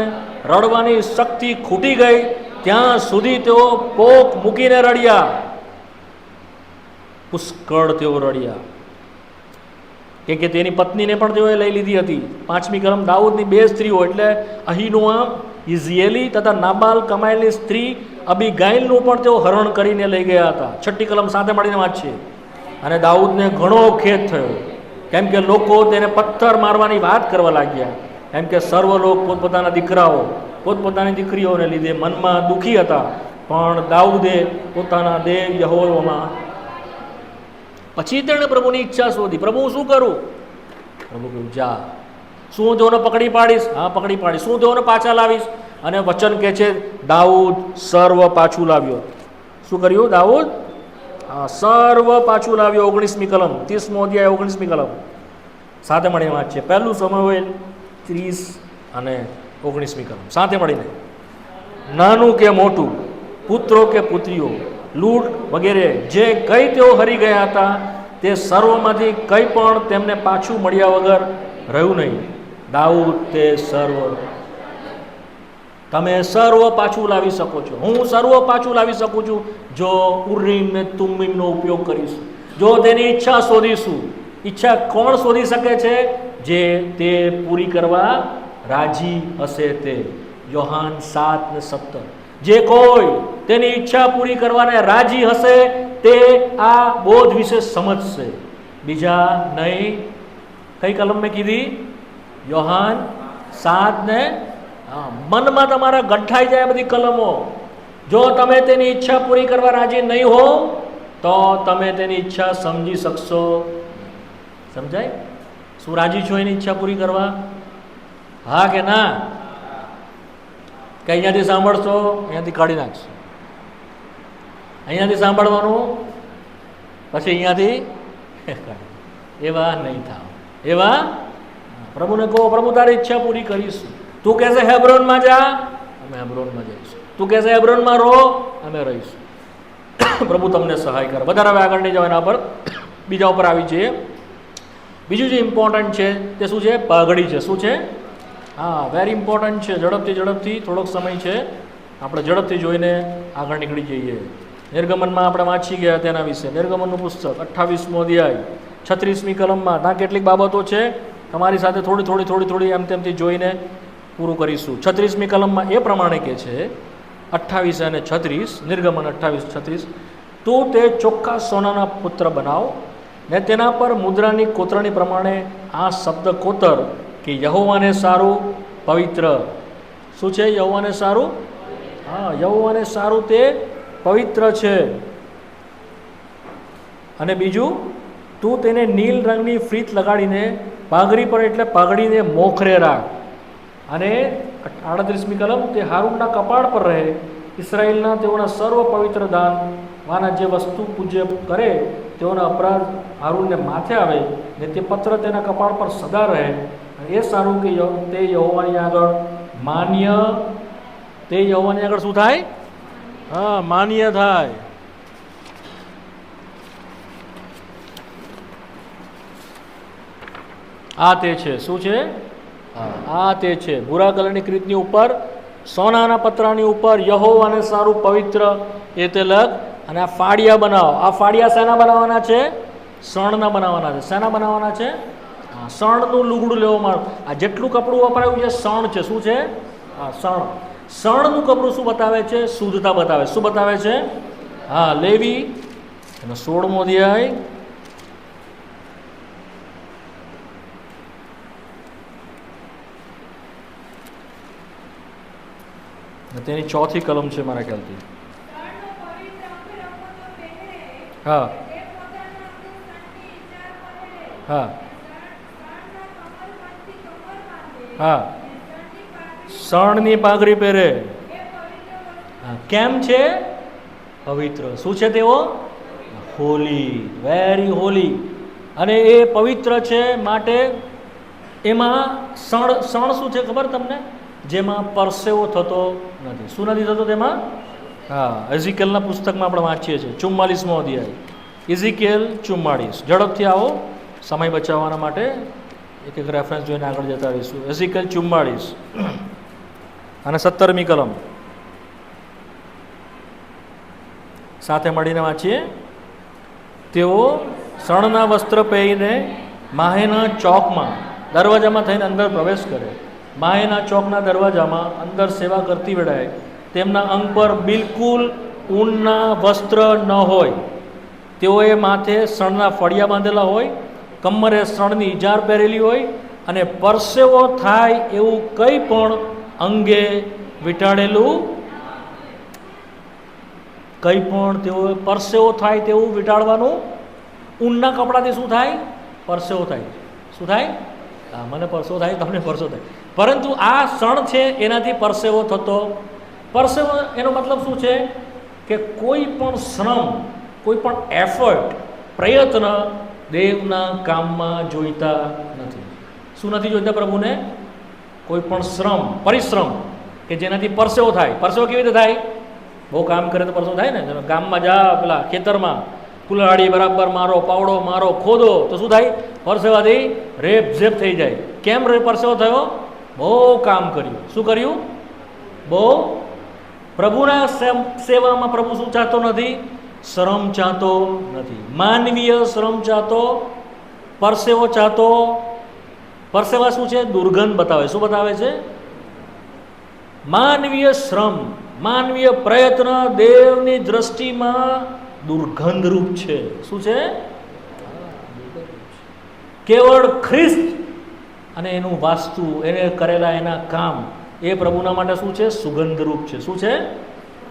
રડવાની શક્તિ ખૂટી ગઈ ત્યાં સુધી તેઓ પોક મૂકીને રડ્યા. પુષ્કળ તેઓ રડ્યા, કે તેની પત્નીને પણ તેઓએ લઈ લીધી હતી. 5મી કલમ, દાઉદની 2 સ્ત્રીઓ એટલે અહીનોઆમ ઇઝરાયેલી તથા નાબાલ કમાયેલી સ્ત્રી અબીગાઇલનું પણ તેઓ હરણ કરીને લઈ ગયા હતા. 6 કલમ સાથે મળીને વાંચીએ. અને દાઉદને ઘણો ખેદ થયો, કેમ કે લોકો તેને પથ્થર મારવાની વાત કરવા લાગ્યા. કેમ કે સર્વ લોક પોતપોતાના દીકરાઓ, પોતપોતાની દીકરીઓને લીધે મનમાં દુઃખી હતા, પણ દાઉદે પોતાના દેવ યહોવામાં પછી તેણે પ્રભુની ઈચ્છા શોધી. પ્રભુ હું શું કરું? પ્રભુ કહ્યું જા. શું હું તેઓને પકડી પાડીશ? હા પકડી પાડીશ. શું તેઓને પાછા લાવીશ? અને વચન કહે છે દાઉદ સર્વ પાછું લાવ્યો. શું કર્યું દાઉદ? હા સર્વ પાછું લાવ્યો. 19મી કલમ 30મો અધ્યાય 19મી કલમ સાથે મળીને વાંચીએ. પહેલું સમુએલ 30 અને 19મી કલમ સાથે મળીને. નાનું કે મોટું, પુત્રો કે પુત્રીઓ, લૂંટ વગેરે જે કંઈ તેઓ હરી ગયા હતા તે સર્વમાંથી કંઈ પણ તેમને પાછું મળ્યા વગર રહ્યું નહીં. દાઉદ તે સર્વ. તમે સર્વ પાછું લાવી શકો છો. હું સર્વ પાછું લાવી શકું છું જો ઉરીમ ને તુમ્મીમનો ઉપયોગ કરીશું, જો તેની ઈચ્છા શોધીશું. ઈચ્છા કોણ શોધી શકે છે? જે તે પૂરી કરવા રાજી હશે તે. યોહાન 7:17. જે કોઈ તેની ઈચ્છા પૂરી કરવાને રાજી હશે તે આ બોધ વિશે સમજશે, બીજા નહીં. કઈ કલમ મેં કીધી? યોહાન 7 ને મનમાં તમારા ગંઠાઈ જાય બધી કલમો. જો તમે તેની ઈચ્છા પૂરી કરવા રાજી નહીં હો તો તમે તેની ઈચ્છા સમજી શકશો. સમજાય? શું રાજી છો એની ઈચ્છા પૂરી કરવા? હા કે ના? કે અહીંયાથી સાંભળશો, અહીંયાથી કાઢી નાખશો. અહીંયાથી સાંભળવાનું પછી અહીંયાથી એવા નહીં થાવ. એવા પ્રભુને કહો પ્રભુ તારી ઈચ્છા પૂરી કરીશું. તું કહેશે હેબ્રોનમાં જા, અમે હેબ્રોનમાં જઈશું. તું કહેશે હેબ્રોનમાં રહો, અમે રહીશું. પ્રભુ તમને સહાય કરે. વધારે હવે આગળ નહીં જાવ, એના પર બીજા ઉપર આવી જઈએ. બીજું જે ઇમ્પોર્ટન્ટ છે તે શું છે? પાઘડી છે. શું છે? હા વેરી ઇમ્પોર્ટન્ટ છે. ઝડપથી થોડોક સમય છે, આપણે ઝડપથી જોઈને આગળ નીકળી જઈએ. નિર્ગમનમાં આપણે વાંચી ગયા તેના વિશે. નિર્ગમનનું પુસ્તક 28મો અધ્યાય 36મી કલમમાં ત્યાં કેટલીક બાબતો છે તમારી સાથે થોડી એમ તેમથી જોઈને પૂરું કરીશું. 36મી કલમમાં એ પ્રમાણે કે છે 28 અને 36, નિર્ગમન 28-36. તું તે ચોખ્ખા સોનાના પુત્ર બનાવ ને તેના પર મુદ્રાની કોતરણી પ્રમાણે આ શબ્દ કોતર કે યહોવાને સારું, પવિત્ર. શું છે યહોવાને સારું? હા યહોવાને સારું તે પવિત્ર છે. અને બીજું, તું તેને નીલ રંગની ફ્રીત લગાડીને પાઘડી પર એટલે પાઘડીને મોખરે રાખ. અને 38મી કલમ, તે હારૂનના કપાળ પર રહે. ઇસરાયેલના તેઓના સર્વ પવિત્ર દાનવાના જે વસ્તુ પૂજ્ય કરે તેઓના અપરાધ હારૂનને માથે આવે ને તે પત્ર તેના કપાળ પર સદા રહે. એ સારું કે તે યહોવાની આગળ માન્ય. તે યહોવાની આગળ શું થાય? હા માન્ય થાય. આ તે છે. શું છે? આ તે છે. ભૂરા કલરની ક્રીતની ઉપર સોનાના પતરાની ઉપર યહોવાને સારું પવિત્ર એ તે લખ. અને આ ફાડિયા બનાવો. આ ફાડિયા શેના બનાવવાના છે? શણના બનાવવાના છે. શેના બનાવવાના છે? શણનું લુગડું લેવામાં. આ જેટલું કપડું વપરાયું છે શણ છે. શું છે? હા શણ. શણનું કપડું શું બતાવે છે? શુદ્ધતા બતાવે. શું બતાવે છે? હા લેવી એનો 16મો અધ્યાય તેની 4થી કલમ છે મારા ખ્યાલથી. હા હા હા શણની પાઘડી પહેરે. કેમ છે? પવિત્ર. શું છે તેઓ? હોલી. વેરી હોલી. અને એ પવિત્ર છે માટે એમાં શણ શું છે ખબર તમને? જેમાં પરસેવો થતો નથી. શું નથી થતો તેમાં? હા એઝિકેલના પુસ્તકમાં આપણે વાંચીએ છીએ 44મો અધ્યાય. એઝિકેલ 44. ઝડપથી આવો, સમય બચાવવાના માટે એક રેફરન્સ જોઈને આગળ જતા રહીશું. એઝિકેલ 44 અને 17મી કલમ સાથે મળીને વાંચીએ. તેઓ શણના વસ્ત્ર પહેરીને માહેના ચોકમાં દરવાજામાં થઈને અંદર પ્રવેશ કરે. માહેના ચોકના દરવાજામાં અંદર સેવા કરતી વેળાએ તેમના અંગ પર બિલકુલ ઊનના વસ્ત્ર ન હોય. તેઓએ માથે શણના ફળિયા બાંધેલા હોય, કમરે શણની ઇજાર પહેરેલી હોય અને પરસેવો થાય એવું કંઈ પણ અંગે વીંટાળેલું કંઈ પણ તેઓ પરસેવો થાય તેવું વીંટાળવાનું. ઊનના કપડાથી શું થાય? પરસેવો થાય. શું થાય? હા, મને પરસેવો થાય, તમને પરસેવો થાય. પરંતુ આ શણ છે એનાથી પરસેવો થતો. પરસેવો એનો મતલબ શું છે કે કોઈ પણ શ્રમ, કોઈ પણ એફર્ટ, પ્રયત્ન દેવના કામમાં જોઈતા નથી. શું નથી જોઈતા પ્રભુને? કોઈ પણ શ્રમ, પરિશ્રમ કે જેનાથી પરસેવો થાય. પરસેવો કેવી રીતે થાય? બહુ કામ કરે તો પરસેવો થાય ને. ગામમાં જા, પેલા ખેતરમાં કુલાડી બરાબર મારો, પાવડો મારો, ખોદો તો શું થાય? પરસેવાથી રેપ ઝેપ થઈ જાય. કેમ પરસેવો થયો? બહુ કામ કર્યું. શું કર્યું? બહુ. પ્રભુના સેવામાં પ્રભુ શું ચાહતો નથી? શ્રમ ચાહતો નથી. માનવીય શ્રમ ચાહતો, પરસેવો ચાહતો. પરસેવા શું છે? દુર્ગંધ બતાવે. શું બતાવે છે? માનવીય શ્રમ, માનવીય પ્રયત્ન દેવની દ્રષ્ટિમાં દુર્ગંધરૂપ છે. શું છે? કેવળ ખ્રિસ્ત અને એનું વાસ્તુ, એને કરેલા એના કામ, એ પ્રભુના માટે શું છે? સુગંધરૂપ છે. શું છે?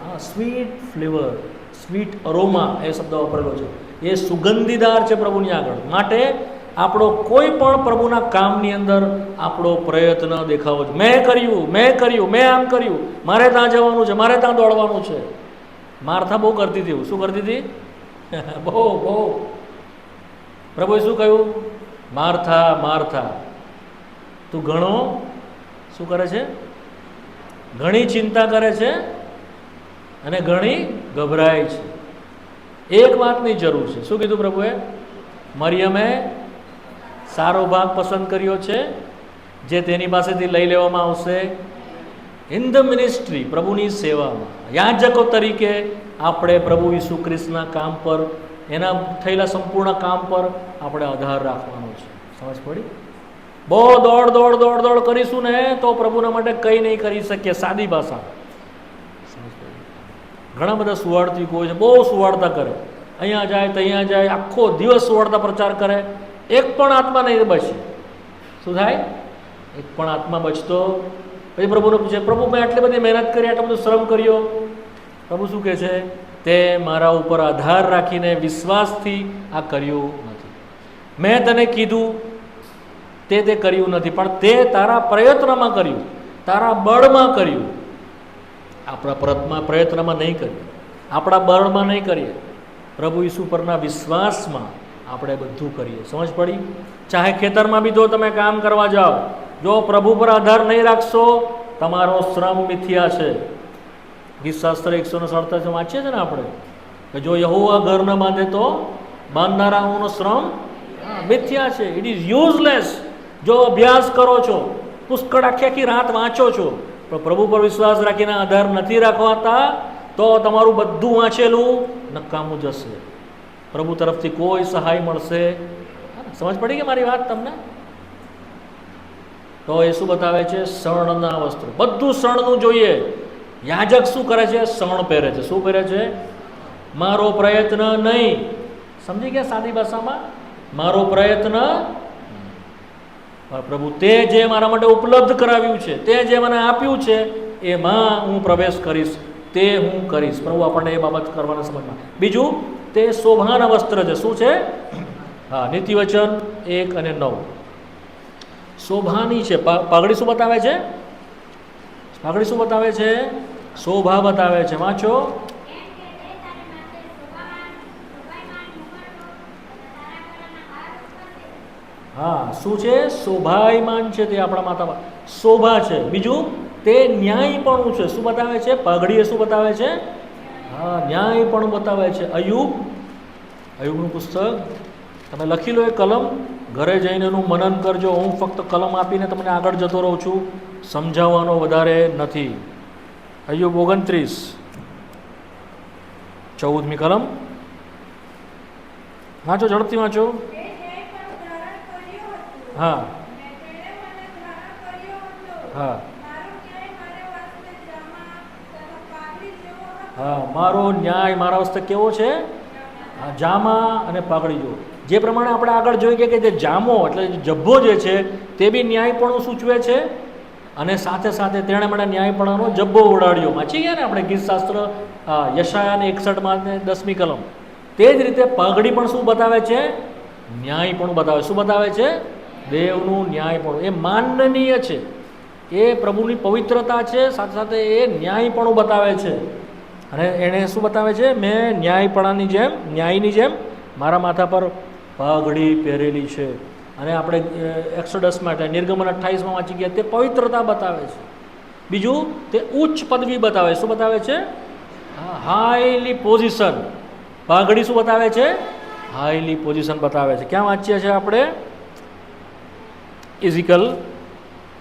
હા, સ્વીટ ફ્લેવર, સ્વીટ અરોમા એ શબ્દ વાપરેલો છે. એ સુગંધીદાર છે પ્રભુની આગળ. માટે આપણો કોઈ પણ પ્રભુના કામની અંદર આપણો પ્રયત્ન દેખાવો છે. મેં કર્યું, મેં કર્યું, મેં આમ કર્યું, મારે ત્યાં જવાનું છે, મારે ત્યાં દોડવાનું છે. માર્થા બહુ કરતી હતી. શું કરતી હતી? બહુ બહુ. પ્રભુએ શું કહ્યું? માર્થા, માર્થા, તું ઘણો શું કરે છે? ઘણી ચિંતા કરે છે અને ઘણી ગભરાય છે. એક વાતની જરૂર છે. શું કીધું પ્રભુએ? મરિયમે સારો ભાગ પસંદ કર્યો છે, જે તેની પાસેથી લઈ લેવામાં આવશે ઇન ધ મિનિસ્ટ્રી, પ્રભુની સેવામાં. યાજકો તરીકે આપણે પ્રભુ ઈસુ ખ્રિસ્તના કામ પર, એના થયેલા સંપૂર્ણ કામ પર આપણે આધાર રાખવાનો છે. સમજ પડી? બહુ દોડ દોડ દોડ દોડ કરીશું ને તો પ્રભુના માટે કંઈ નહીં કરી શકીએ. સાદી ભાષા. સમજ પડી? ઘણા બધા સુવાર્તિકો છે, બહુ સુવાર્તા કરે, અહીંયા જાય ત્યાં જાય, આખો દિવસ સુવાર્તા પ્રચાર કરે, એક પણ આત્મા નહીં બચે. શું થાય? એક પણ આત્મા બચતો. પછી પ્રભુને પૂછે, પ્રભુ મેં આટલી બધી મહેનત કરી, આટલો બધો શ્રમ કર્યો. પ્રભુ શું કહે છે? તે મારા ઉપર આધાર રાખીને વિશ્વાસથી આ કર્યું નથી. મેં તને કીધું તે કર્યું નથી, પણ તે તારા પ્રયત્નમાં કર્યું, તારા બળમાં કર્યું. આપણા પ્રયત્નમાં નહીં કર્યું, આપણા બળમાં નહીં કરીએ, પ્રભુ ઈસુ પરના વિશ્વાસમાં આપણે બધું કરીએ. સમજ પડી? ચાહે ખેતરમાં બી જો તમે કામ કરવા જાઓ, જો પ્રભુ પર આધાર નહીં રાખશો, તમારો શ્રમ મિથ્યા છે. ગીતશાસ્ત્ર 147 વાંચીએ છીએ ને આપણે કે જો યહોવા ઘર ન બાંધે તો બાંધનારાઓનો શ્રમ મિથ્યા છે. It is useless. જો અભ્યાસ કરો છો, પુષ્કળ આખી રાત વાંચો છો, પણ પ્રભુ પર વિશ્વાસ રાખીને આધાર નથી રાખવાતા, તો તમારું બધું વાંચેલું નકામું જશે. પ્રભુ તરફથી કોઈ સહાય મળશે. સમજ પડી કે મારી વાત તમને? તો એ શું બતાવે છે? શણના વસ્ત્રો. બધું શણનું જોઈએ. યાજક શું કરે છે? શણ પહેરે છે. શું પહેરે છે? મારો પ્રયત્ન નહીં. સમજી ગયા? સાદી ભાષામાં મારો પ્રયત્ન. પ્રભુ તે જે મારા માટે ઉપલબ્ધ કરાવ્યું છે, તે જે મને આપ્યું છે, એમાં હું પ્રવેશ કરીશ, તે હું કરીશ. પ્રભુ આપણને એ બાબત કરવાના સમજમાં. બીજું, તે શોભાના વસ્ત્ર છે. શું છે? હા, નીતિવચન 1 અને 9. શોભાની છે. પાઘડી શું બતાવે છે? પાઘડી શું બતાવે છે? શોભા બતાવે છે. વાંચો. હા, શું છે? શોભાયમાન છે. તે આપણા માતા શોભા છે. બીજું, તે ન્યાયપણું છે. શું બતાવે છે? પાઘડી એ શું બતાવે છે? હા, ન્યાયપણું બતાવે છે. અયુબનું પુસ્તક તમે લખી લો. એ કલમ ઘરે જઈને એનું મનન કરજો. હું ફક્ત કલમ આપીને તમને આગળ જતો રહું છું, સમજાવવાનો વધારે નથી. અયુબ 29 14મી કલમ વાંચો, ઝડપથી વાંચો. હા હા હા, મારો ન્યાય મારા વસ્તે કેવો છે? જામા અને પાઘડી જેવો. જે પ્રમાણે આપણે આગળ જોઈએ કે જે જામો એટલે જબ્બો જે છે તે બી ન્યાયપણું સૂચવે છે અને સાથે સાથે તેણે મને ન્યાયપણાનો જબ્બો ઉડાડ્યો. વાંચી ગયા ને આપણે ગીતશાસ્ત્ર યશાયાને 61માં ને 10મી કલમ. તે જ રીતે પાઘડી પણ શું બતાવે છે? ન્યાયપણું બતાવે. શું બતાવે છે? દેવનું ન્યાયપણું. એ માનનીય છે, એ પ્રભુની પવિત્રતા છે, સાથે સાથે એ ન્યાયપણું બતાવે છે. અને એણે શું બતાવે છે? મેં ન્યાયપણાની જેમ, ન્યાયની જેમ મારા માથા પર પાઘડી પહેરેલી છે. અને આપણે એક્સોડસમાં એટલે નિર્ગમન 28માં વાંચી ગયા, તે પવિત્રતા બતાવે છે. બીજું, તે ઉચ્ચ પદવી બતાવે. શું બતાવે છે? Highly position. પાઘડી શું બતાવે છે? હાઈલી પોઝિશન બતાવે છે. ક્યાં વાંચીએ છીએ આપણે? ઇઝિકલ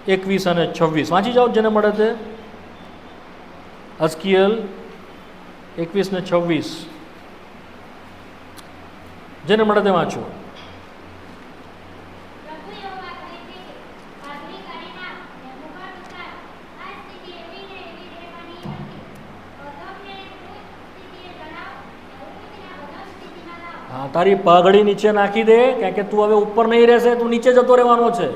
21 અને 26 વાંચી જાઓ જેને મળે તે. હઝકિયલ 21 ને 26 જેને મળે તે વાંચો. હા, તારી પાઘડી નીચે નાખી દે, કારણ કે તું હવે ઉપર નહીં રહેશે, તું નીચે જતો રહેવાનો છે.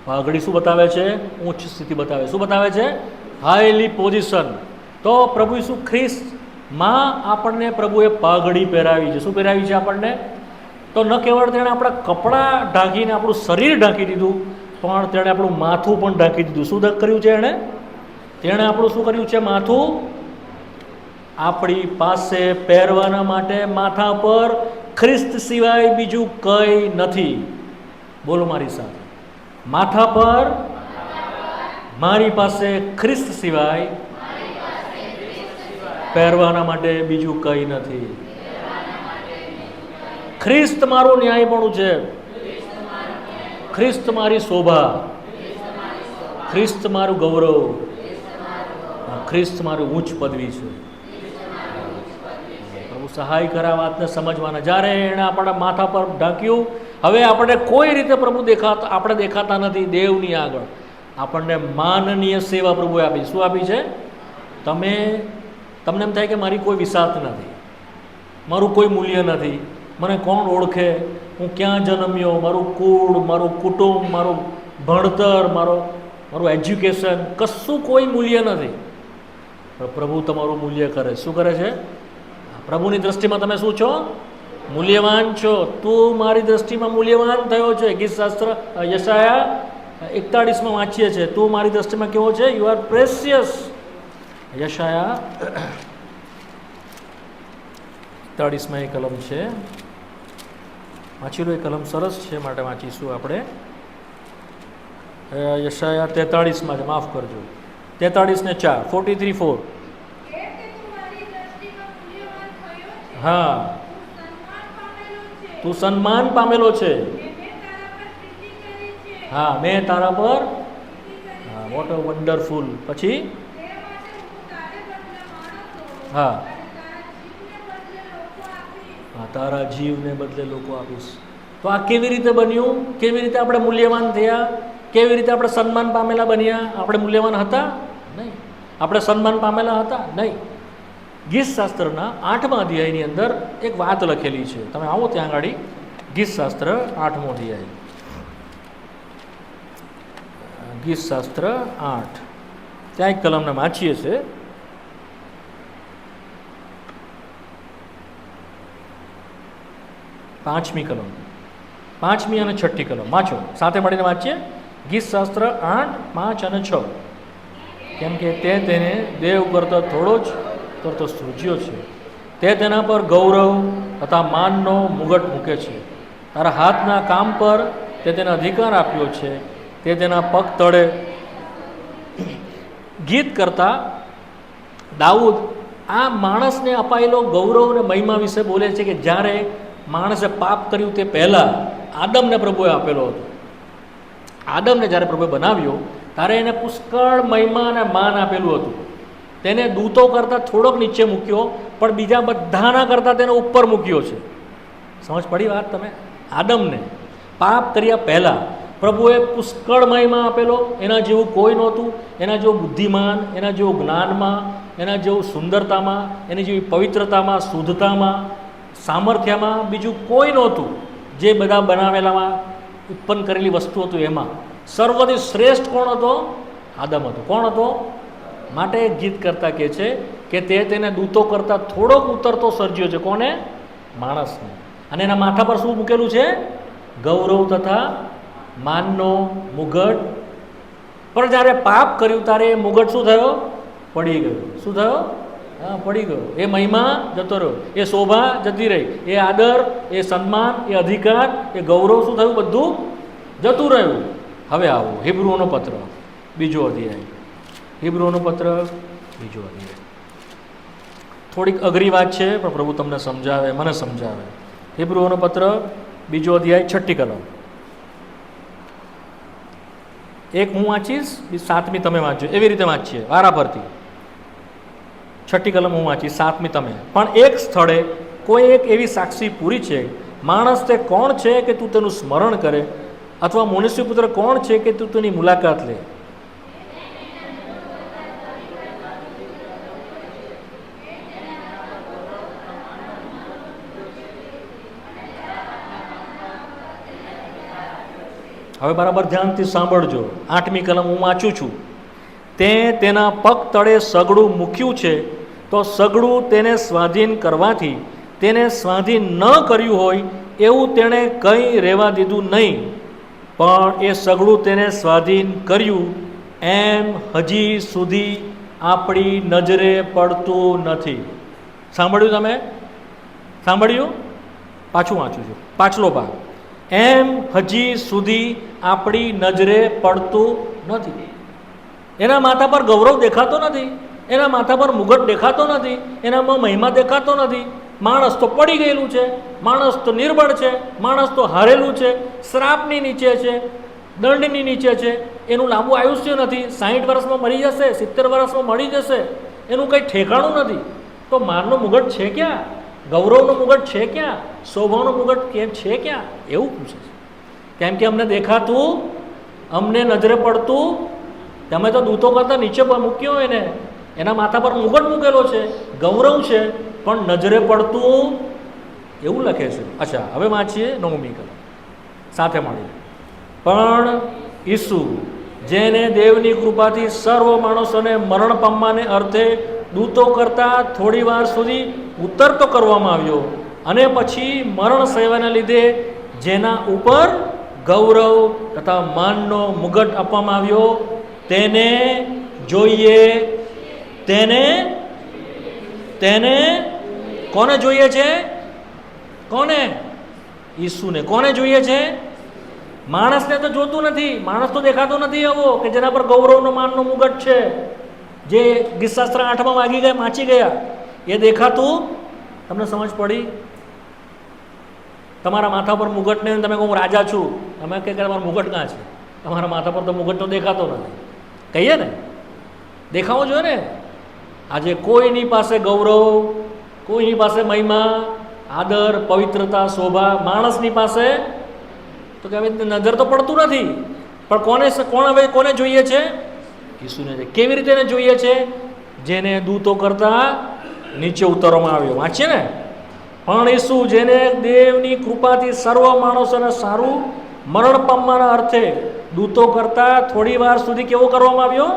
પાઘડી શું બતાવે છે? ઉચ્ચ સ્થિતિ બતાવે. શું બતાવે છે? Highly position. તો પ્રભુ ઈસુ ખ્રિસ્તમાં આપણને પ્રભુએ પાઘડી પહેરાવી છે. શું પહેરાવી છે આપણને? તો ન કેવળ તેણે આપણા કપડાં ઢાંકીને આપણું શરીર ઢાંકી દીધું, પણ તેણે આપણું માથું પણ ઢાંકી દીધું. શું કર્યું છે એણે? તેણે આપણું શું કર્યું છે? માથું. આપણી પાસે પહેરવાના માટે માથા પર ખ્રિસ્ત સિવાય બીજું કંઈ નથી. બોલો મારી સાથે. માથા પર મારી પાસે ખ્રિસ્ત સિવાય પહેરવાના માટે બીજું કંઈ નથી. ખ્રિસ્ત મારું ન્યાયપણું છે. ખ્રિસ્ત મારી શોભા. ખ્રિસ્ત મારું ગૌરવ. ખ્રિસ્ત મારું ઉચ્ચ પદવી છે. પ્રભુ સહાય કરે આ વાતને સમજવાના. જ્યારે એણે આપણા માથા પર ઢાંક્યું, હવે આપણે કોઈ રીતે પ્રભુ આપણે દેખાતા નથી દેવની આગળ. આપણને માનનીય સેવા પ્રભુએ આપી. શું આપી છે? તમને એમ થાય કે મારી કોઈ વિસાત નથી, મારું કોઈ મૂલ્ય નથી, મને કોણ ઓળખે, હું ક્યાં જન્મ્યો, મારું કુળ, મારું કુટુંબ, મારું ભણતર, મારું એજ્યુકેશન, કશું કોઈ મૂલ્ય નથી. પણ પ્રભુ તમારું મૂલ્ય કરે. શું કરે છે? પ્રભુની દ્રષ્ટિમાં તમે શું છો? મૂલ્યવાન છો. તું મારી દ્રષ્ટિમાં મૂલ્યવાન થયો છે. ગીતશાસ્ત્ર યશાયા 41માં વાંચીએ છીએ, તું મારી દ્રષ્ટિમાં કેવો છે? You are precious. યશાયા 41માં એ કલમ છે, વાંચી લો. એ કલમ સરસ છે, માટે વાંચીશું આપણે. યશાયા 43માં છે, માફ કરજો, 43 ને 4, 43:4. હા, તું સન્માન પામેલો છે. હા, મેં તારા પર. હા, વોટ અ વન્ડરફુલ. પછી હા, તારા જીવને બદલે લોકો આપીશ. તો આ કેવી રીતે બન્યું? કેવી રીતે આપણે મૂલ્યવાન થયા? કેવી રીતે આપણે સન્માન પામેલા બન્યા? આપણે મૂલ્યવાન હતા? નહીં. આપણે સન્માન પામેલા હતા? નહીં. ગીતશાસ્ત્રના 8મા અધ્યાયની અંદર એક વાત લખેલી છે. તમે આવો ત્યાં આગળ. ગીતશાસ્ત્ર 8મો અધ્યાય. ગીતશાસ્ત્ર 8, ત્યાં એક કલમને વાંચીએ છીએ. પાંચમી કલમ, 5મી અને 6ઠ્ઠી કલમ વાંચો, સાથે મળીને વાંચીએ. ગીતશાસ્ત્ર 8, 5 અને 6. કેમ કે તે તેને દેવ કરતાં થોડો જ કરતો સૂજ્યો છે, તે તેના પર ગૌરવ તથા માનનો મુગટ મૂકે છે. તારા હાથના કામ પર તે તેને અધિકાર આપ્યો છે, તે તેના પગ તળે. ગીત કરતા દાઉદ આ માણસને અપાયેલો ગૌરવ અને મહિમા વિશે બોલે છે કે જ્યારે માણસે પાપ કર્યું તે પહેલાં આદમને પ્રભુએ આપેલો હતો. આદમને જ્યારે પ્રભુએ બનાવ્યો ત્યારે એને પુષ્કળ મહિમા અને માન આપેલું હતું. તેને દૂતો કરતાં થોડોક નીચે મૂક્યો, પણ બીજા બધાના કરતાં તેને ઉપર મૂક્યો છે. સમજ પડી વાત? તમે આદમને પાપ કર્યા પહેલાં પ્રભુએ પુષ્કળ મહિમા આપેલો. એના જેવું કોઈ નહોતું. એના જેવું બુદ્ધિમાન, એના જેવું જ્ઞાનમાં, એના જેવું સુંદરતામાં, એની જેવી પવિત્રતામાં, શુદ્ધતામાં, સામર્થ્યમાં બીજું કોઈ નહોતું. જે બધા બનાવેલામાં ઉત્પન્ન કરેલી વસ્તુ હતું એમાં સર્વથી શ્રેષ્ઠ કોણ હતો? આદમ હતો. કોણ હતો? માટે એક ગીત કરતા કહે છે કે તે તેને દૂતો કરતાં થોડોક ઉતરતો સર્જ્યો છે. કોને? માણસને. અને એના માથા પર શું મૂકેલું છે? ગૌરવ તથા માનનો મુગટ. પણ જ્યારે પાપ કર્યું ત્યારે એ મુગટ શું થયો? પડી ગયો. શું થયો? હા, પડી ગયો. એ મહિમા જતો રહ્યો, એ શોભા જતી રહી, એ આદર, એ સન્માન, એ અધિકાર, એ ગૌરવ શું થયું? બધું જતું રહ્યું. હવે આવો હિબ્રુઓનો પત્ર બીજો અધ્યાય. હિબ્રુઓનો પત્ર બીજો અધ્યાય. થોડીક અઘરી વાત છે પણ પ્રભુ તમને સમજાવે, મને સમજાવે. હિબ્રુઓનો પત્ર બીજો અધ્યાય 6ઠી કલમ. એક હું વાંચીશ, 7મી તમે વાંચજો. એવી રીતે વાંચીએ વારા પરથી. 6ઠી કલમ હું વાંચીશ, 7મી તમે. પણ એક સ્થળે કોઈ એક એવી સાક્ષી પૂરી છે, માણસ તે કોણ છે કે તું તેનું સ્મરણ કરે, અથવા મનુષ્યપુત્ર કોણ છે કે તું તેની મુલાકાત લે. હવે બરાબર ધ્યાનથી સાંભળજો. 8મી કલમ હું વાંચું છું. તે તેના પગ તળે સગડું મૂક્યું છે, તો સગડું તેને સ્વાધીન કરવાથી તેને સ્વાધીન ન કર્યું હોય એવું તેણે કંઈ રહેવા દીધું નહીં, પણ એ સગડું તેને સ્વાધીન કર્યું એમ હજી સુધી આપણી નજરે પડતું નથી. સાંભળ્યું તમે? સાંભળ્યું? પાછું વાંચું છું, પાછલો ભાગ. એમ હજી સુધી આપણી નજરે પડતું નથી. એના માથા પર ગૌરવ દેખાતો નથી, એના માથા પર મુગટ દેખાતો નથી, એનામાં મહિમા દેખાતો નથી. માણસ તો પડી ગયેલું છે, માણસ તો નિર્બળ છે, માણસ તો હારેલું છે, શ્રાપની નીચે છે, દંડની નીચે છે. એનું લાંબુ આયુષ્ય નથી. 60 વર્ષમાં મરી જશે, 70 વર્ષમાં મળી જશે, એનું કંઈ ઠેકાણું નથી. તો મારનો મુગટ છે ક્યાં? ગૌરવનો મુગટ છે ક્યાં? શોભાનો મુગટ કેમ છે ક્યાં? એવું પૂછે છે. કેમ કે અમને દેખાતું, અમને નજરે પડતું, તમે તો દૂતો કરતાં નીચે મૂક્યો હોય ને, એના માથા પર મુગટ મૂકેલો છે, ગૌરવ છે, પણ નજરે પડતું એવું લખે છે. અચ્છા, હવે વાંચીએ 9મી કલમ સાથે મળી. પણ ઈસુ, જેને દેવની કૃપાથી સર્વ માણસોને મરણ પામવાને અર્થે દૂતો કરતાં થોડી વાર સુધી ઉતરતો કરવામાં આવ્યો, અને પછી મરણ સેવાના લીધે જેના ઉપર ગૌરવ તથા માનનો મુગટ આપવામાં આવ્યો, તેને જોઈએ. તેને કોને જોઈએ છે? કોને? ઈસુને. કોને જોઈએ છે? માણસને તો જોતું નથી. માણસ તો દેખાતો નથી એવો કે જેના પર ગૌરવનો માનનો મુગટ છે, જે ગીતશાસ્ત્ર 8માં વાગી ગયા, વાંચી ગયા. એ દેખાતું તમને સમજ પડી? તમારા માથા પર મુગટ નહીં, તમે કહો હું રાજા છું, તમે કે તમારો મુગટ ક્યાં છે? તમારા માથા પર તો મુગટ તો દેખાતો નથી. કહીએ ને, દેખાવો જોઈએ ને. આજે કોઈની પાસે ગૌરવ, કોઈની પાસે મહિમા, આદર, પવિત્રતા, શોભા માણસની પાસે તો કે હવે નજર તો પડતું નથી. પણ કોને જોઈએ છે? ઈસુને. કેવી રીતે એને જોઈએ છે? જેને દૂતો કરતા નીચે ઉતારવામાં આવ્યો. વાંચીએ ને. પણ ઈસુ, જેને દેવની કૃપાથી સર્વ માણસોને સારું મરણ પામવાના અર્થે દૂતો કરતા થોડી વાર સુધી કેવો કરવામાં આવ્યો?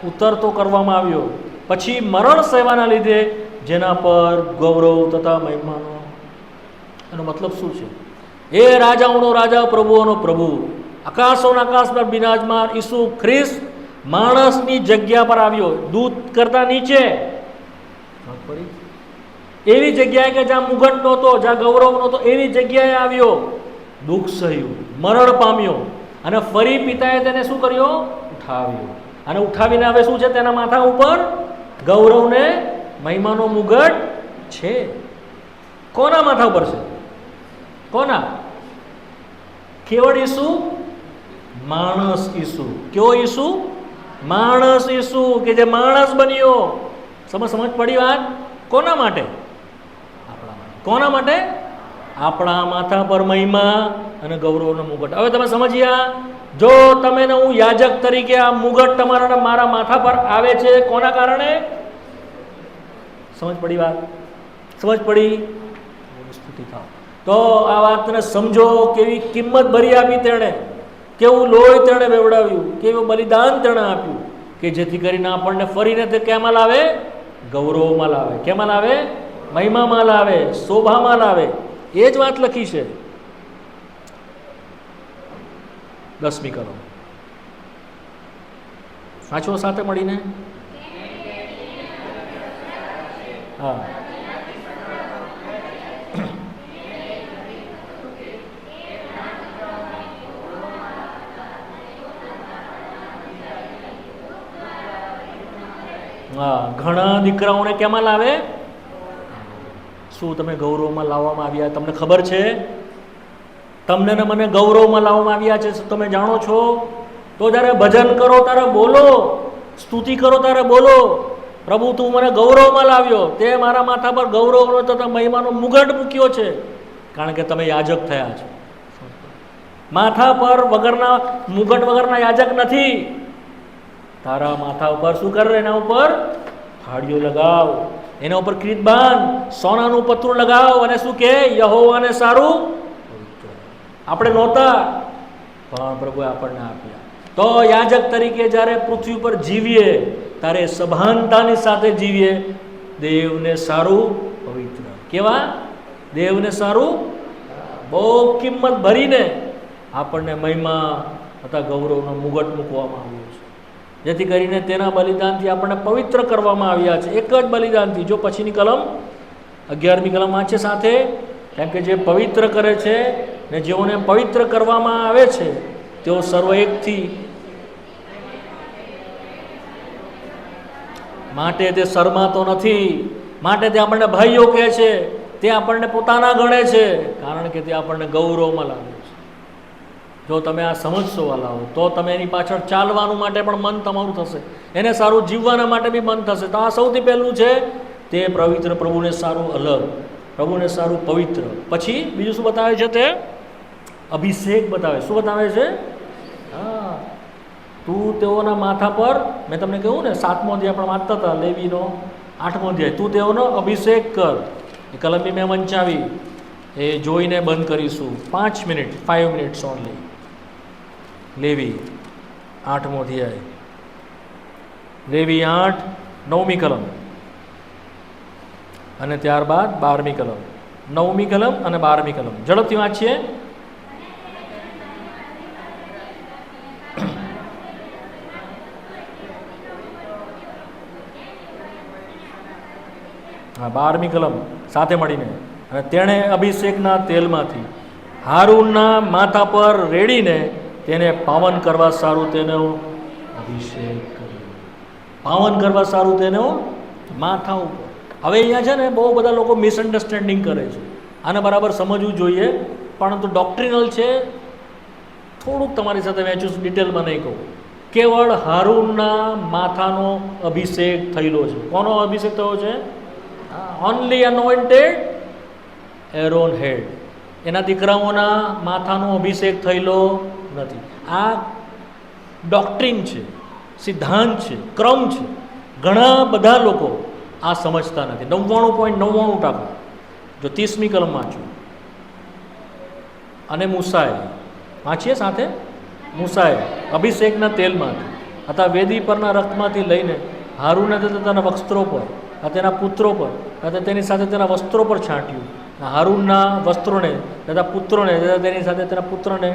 ઉતરતો કરવામાં આવ્યો. પછી મરણ સેવાના લીધે જેના પર ગૌરવ તથા મહિમાનો. એનો મતલબ શું છે? એ રાજાઓનો રાજા, પ્રભુઓનો પ્રભુ, આકાશોના આકાશ પર બિરાજમાન ઈસુ ખ્રિસ્ત માણસની જગ્યા પર આવ્યો, દૂત કરતા નીચે. એવી જગ્યાએ કે જ્યાં મુગટ નહોતો, જ્યાં ગૌરવ નહોતો, એવી જગ્યાએ આવ્યો, દુઃખ સહ્યું, મરણ પામ્યો, અને ફરી પિતાએ તેને શું કર્યો? ઉઠાવ્યો. અને ઉઠાવીને હવે શું છે? તેના માથા ઉપર ગૌરવને મહિમાનો મુગટ છે. કોના માથા ઉપર છે? કોના? કેવળ ઈસુ? માણસ ઈસુ. કયો ઈસુ? માણસ ઈસુ, કે જે માણસ બન્યો. સમજ પડી વાત? કોના માટે? આપણા માટે. કોના માટે? આપણા માથા પર મહિમા અને ગૌરવનો મુગટ. હવે તમે સમજ્યા? જો તમે ને હું યાજક તરીકે આ મુગટ તમારા મારા માથા પર આવે છે, કોના કારણે? સમજ પડી વાત? સમજ પડી? સ્તુતિ થાવ. તો આ વાતને સમજો, કેવી કિંમત ભરી આપી તેણે. કેવું લોહી તેણે વેવડાવ્યું, કેવું બલિદાન તેણે આપ્યું, કે જેથી કરીને આપણને ફરીને તે કેમાં લાવે? ગૌરવમાં લાવે. કેમાં લાવે? મહિમામાં લાવે, શોભામાં લાવે. એ જ વાત લખી છે. 10મી કલમ વાંચો સાથે મળીને. હા, હા, ઘણા દીકરાઓને કેમાં લાવે? શું તમે ગૌરવમાં લાવવામાં આવ્યા? તમને ખબર છે? તમને ને મને ગૌરવમાં લાવવામાં આવ્યા છે, તમે જાણો છો? તો જ્યારે ભજન કરો ત્યારે બોલો, સ્તુતિ કરો ત્યારે બોલો, પ્રભુ તું મને ગૌરવમાં લાવ્યો, તે મારા માથા પર ગૌરવનો તથા મહિમાનો મુગટ મૂક્યો છે, કારણ કે તમે યાજક થયા છો. માથા પર વગરના મુગટ વગરના યાજક નથી. તારા માથા ઉપર શું કરે? એના ઉપર ફાળીઓ લગાવ, એના ઉપર કિરીટ બાંધ, સોનાનું પતરું લગાવ અને શું કે? યહોવાને સારું. આપણે નહોતા, પણ પ્રભુએ આપણને આપ્યા. તો યાજક તરીકે જ્યારે પૃથ્વી પર જીવીએ ત્યારે સભાનતાની સાથે જીવીએ. દેવને સારું, પવિત્ર. કેવા? દેવને સારું, બહુ કિંમત ભરીને આપણને મહિમા તથા ગૌરવનો મુગટ મૂકવામાં આવ્યો છે, જેથી કરીને તેના બલિદાનથી આપણને પવિત્ર કરવામાં આવ્યા છે. એક જ બલિદાનથી. જો પછીની કલમ 11મી કલમ વાંચે સાથે, કેમ કે જે પવિત્ર કરે છે ને જેઓને પવિત્ર કરવામાં આવે છે તેઓ સર્વ એકથી, માટે તે શરમાતો નથી, માટે તે આપણને ભાઈઓ કહે છે, તે આપણને પોતાના ગણે છે, કારણ કે તે આપણને ગૌરવમાં લાવે છે. જો તમે આ સમજશો વાલાઓ, તો તમે એની પાછળ ચાલવાનું માટે પણ મન તમારું થશે, એને સારું જીવવાના માટે બી મન થશે. તો આ સૌથી પહેલું છે, તે પવિત્ર, પ્રભુને સારું અલગ, પ્રભુને સારું પવિત્ર. પછી બીજું શું બતાવે છે? તે અભિષેક બતાવે. શું બતાવે છે? હા, તું તેઓના માથા પર, મેં તમને કહ્યું ને 7મો અધ્યાય આપણે વાંચતા હતા, લેવીનો 8મો અધ્યાય, તું તેઓનો અભિષેક કર. એ કલમી મેં વંચાવી, એ જોઈને બંધ કરીશું. 5 મિનિટ્સ ઓનલી. લેવી 8મો અધ્યાય, લેવી 8, 9મી કલમ અને ત્યારબાદ 12મી કલમ. 9મી કલમ અને 12મી કલમ ઝડપથી વાંચીએ. હા, 12મી કલમ સાથે મળીને. અને તેણે અભિષેકના તેલમાંથી હારૂનના માથા પર રેડીને તેને પાવન કરવા સારું તેનો અભિષેક કર્યો. પાવન કરવા સારું તેનો માથા ઉપર. હવે અહીંયા છે ને બહુ બધા લોકો મિસઅન્ડરસ્ટેન્ડિંગ કરે છે. આને બરાબર સમજવું જોઈએ, પરંતુ ડોક્ટ્રિનલ છે. થોડુંક તમારી સાથે વહેંચું, ડિટેલમાં નહીં કહું. કેવળ હારૂનના માથાનો અભિષેક થયેલો છે. કોનો અભિષેક થયો છે? ઓનલી અનોઇન્ટેડ એરોન હેડ. એના દીકરાઓના માથાનો અભિષેક થયેલો નથી. આ ડોક્ટ્રિન છે, સિદ્ધાંત છે, ક્રમ છે. ઘણા બધા લોકો આ સમજતા નથી. 99.99%. જો 30મી કલમ વાંચું. અને મૂસાએ વાંચીએ સાથે. મૂસાએ અભિષેકના તેલમાંથી અથવા વેદી પરના રક્તમાંથી લઈને હારૂને તેના વસ્ત્રો પર, તેના પુત્રો પર, તેની સાથે તેના વસ્ત્રો પર છાંટ્યું. હારૂનના વસ્ત્રોને તથા પુત્રોને તથા તેની સાથે તેના પુત્રને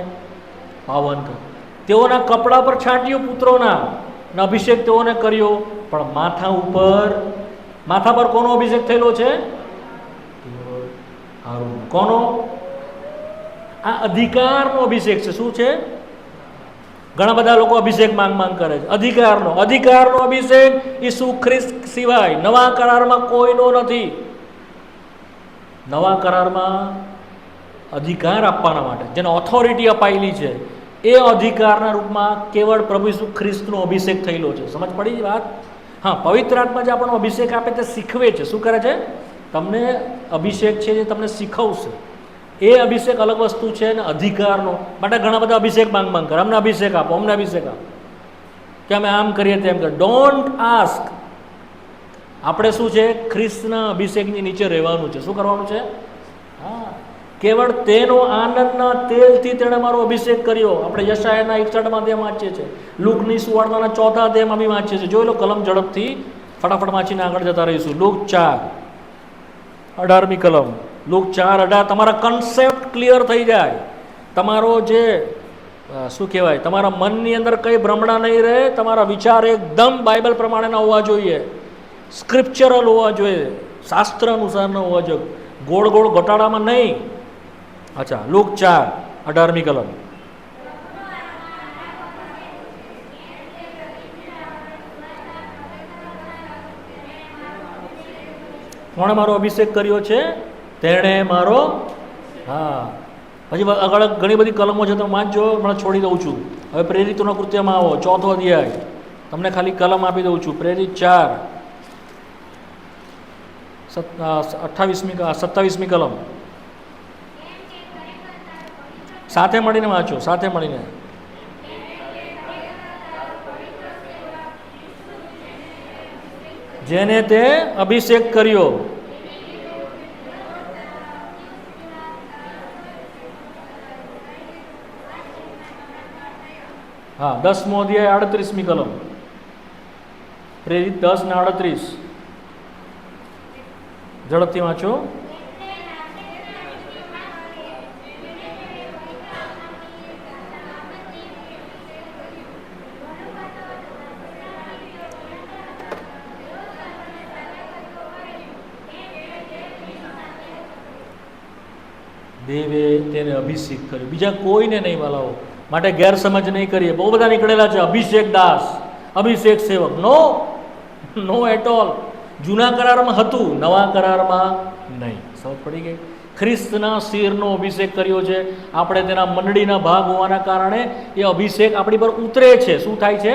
પાવન કર્યું. તેઓના કપડા પર છાંટ્યું, પુત્રોના અભિષેક તેઓને કર્યો. પણ માથા પર કોનો અભિષેક થયેલો છે? હારૂન. કોનો? આ અધિકારનો અભિષેક છે. શું છે? ઘણા બધા લોકો અભિષેક માંગ કરે છે. અધિકારનો અભિષેક ઈસુ ખ્રિસ્ત સિવાય નવા કરારમાં કોઈનો નથી. નવા કરારમાં અધિકાર આપવાના માટે જેને ઓથોરિટી અપાયેલી છે, એ અધિકારના રૂપમાં કેવળ પ્રભુ ઈસુ ખ્રિસ્તનો અભિષેક થયેલો છે. સમજ પડી વાત? હા, પવિત્ર આત્મા જે આપણને અભિષેક આપે તે શીખવે છે. શું કરે છે? તમને અભિષેક છે જે તમને શીખવશે. એ અભિષેક અલગ વસ્તુ છે. અને અધિકારનો માટે ઘણા બધા અભિષેક માંગ કરે. અમને અભિષેક આપો, અમને અભિષેક આપો, કે અમે આમ કરીએ તેમ કરીએ. Don't ask. આપણે શું છે? ખ્રિસ્તના અભિષેકની નીચે રહેવાનું છે. શું કરવાનું છે? હા, કેવળ તેનો આનંદના તેલથી તેણે મારો અભિષેક કર્યો. આપણે યશાયાના 61માં અધ્યાયમાં વાંચીએ છીએ, લૂકની સુવાર્તાના 4થા અધ્યાયમાં બી વાંચીએ છીએ. જોઈ લો, કલમ ઝડપથી ફટાફટ વાંચીને આગળ જતા રહીશું. લૂક 4:18મી કલમ. લૂક 4:18. તમારા કન્સેપ્ટ ક્લિયર થઈ જાય. તમારો જે શું કહેવાય, તમારા મનની અંદર કંઈ ભ્રમણા નહીં રહે. તમારા વિચાર એકદમ બાઇબલ પ્રમાણેના હોવા જોઈએ, સ્ક્રિપ્ચરલ હોવા જોઈએ, શાસ્ત્ર અનુસારના હોવા જોઈએ, ગોળ ગોળ ઘટાડામાં નહીં. અચ્છા, લૂક 4:18મી કલમ. કોણે મારો અભિષેક કર્યો છે? તેણે મારો. હા, પછી આગળ ઘણી બધી કલમો છે, તમે વાંચજો. હમણાં છોડી દઉં છું. હવે પ્રેરિતોના કૃત્યમાં આવો, 4થો અધ્યાય. તમને ખાલી કલમ આપી દઉં છું. પ્રેરિત 4:27મી કલમ. સાથે મળીને વાંચો, સાથે મળીને. જેને તે અભિષેક કર્યો. હા, 10મો અધ્યાય 38મી કલમ. પ્રેરિત 10:38. ઝડપથી વાંચો. દેવે તેને અભિષેક કર્યો, બીજા કોઈને નહીં વાલાઓ. માટે ગેરસમજ નહીં કરીએ. બહુ બધા નીકળેલા છે, અભિષેક દાસ, અભિષેક સેવક. નો એટ ઓલ. જૂના કરારમાં હતું, નવા કરારમાં નહીં. સમજ પડી ગઈ? ખ્રિસ્તના શિરનો અભિષેક કર્યો છે. આપણે તેના મંડળીના ભાગ હોવાના કારણે એ અભિષેક આપણી પર ઉતરે છે. શું થાય છે?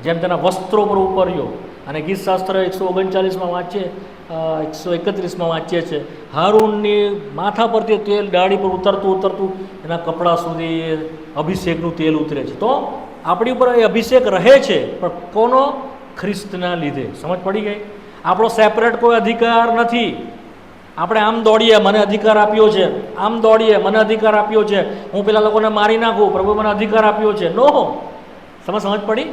જેમ તેના વસ્ત્રો પર ઉપર્યો. અને ગીતશાસ્ત્ર 139માં વાંચીએ, 131માં વાંચીએ છીએ, હારૂનની માથા પરથી તેલ દાઢી પર ઉતરતું એના કપડાં સુધી અભિષેકનું તેલ ઉતરે છે. તો આપણી ઉપર એ અભિષેક રહે છે, પણ કોનો? ખ્રિસ્તના લીધે. સમજ પડી ગઈ? આપણો સેપરેટ કોઈ અધિકાર નથી. આપણે આમ દોડીએ, મને અધિકાર આપ્યો છે, આમ દોડીએ, મને અધિકાર આપ્યો છે, હું પેલા લોકોને મારી નાખું, પ્રભુ મને અધિકાર આપ્યો છે. નો. સમજ પડી?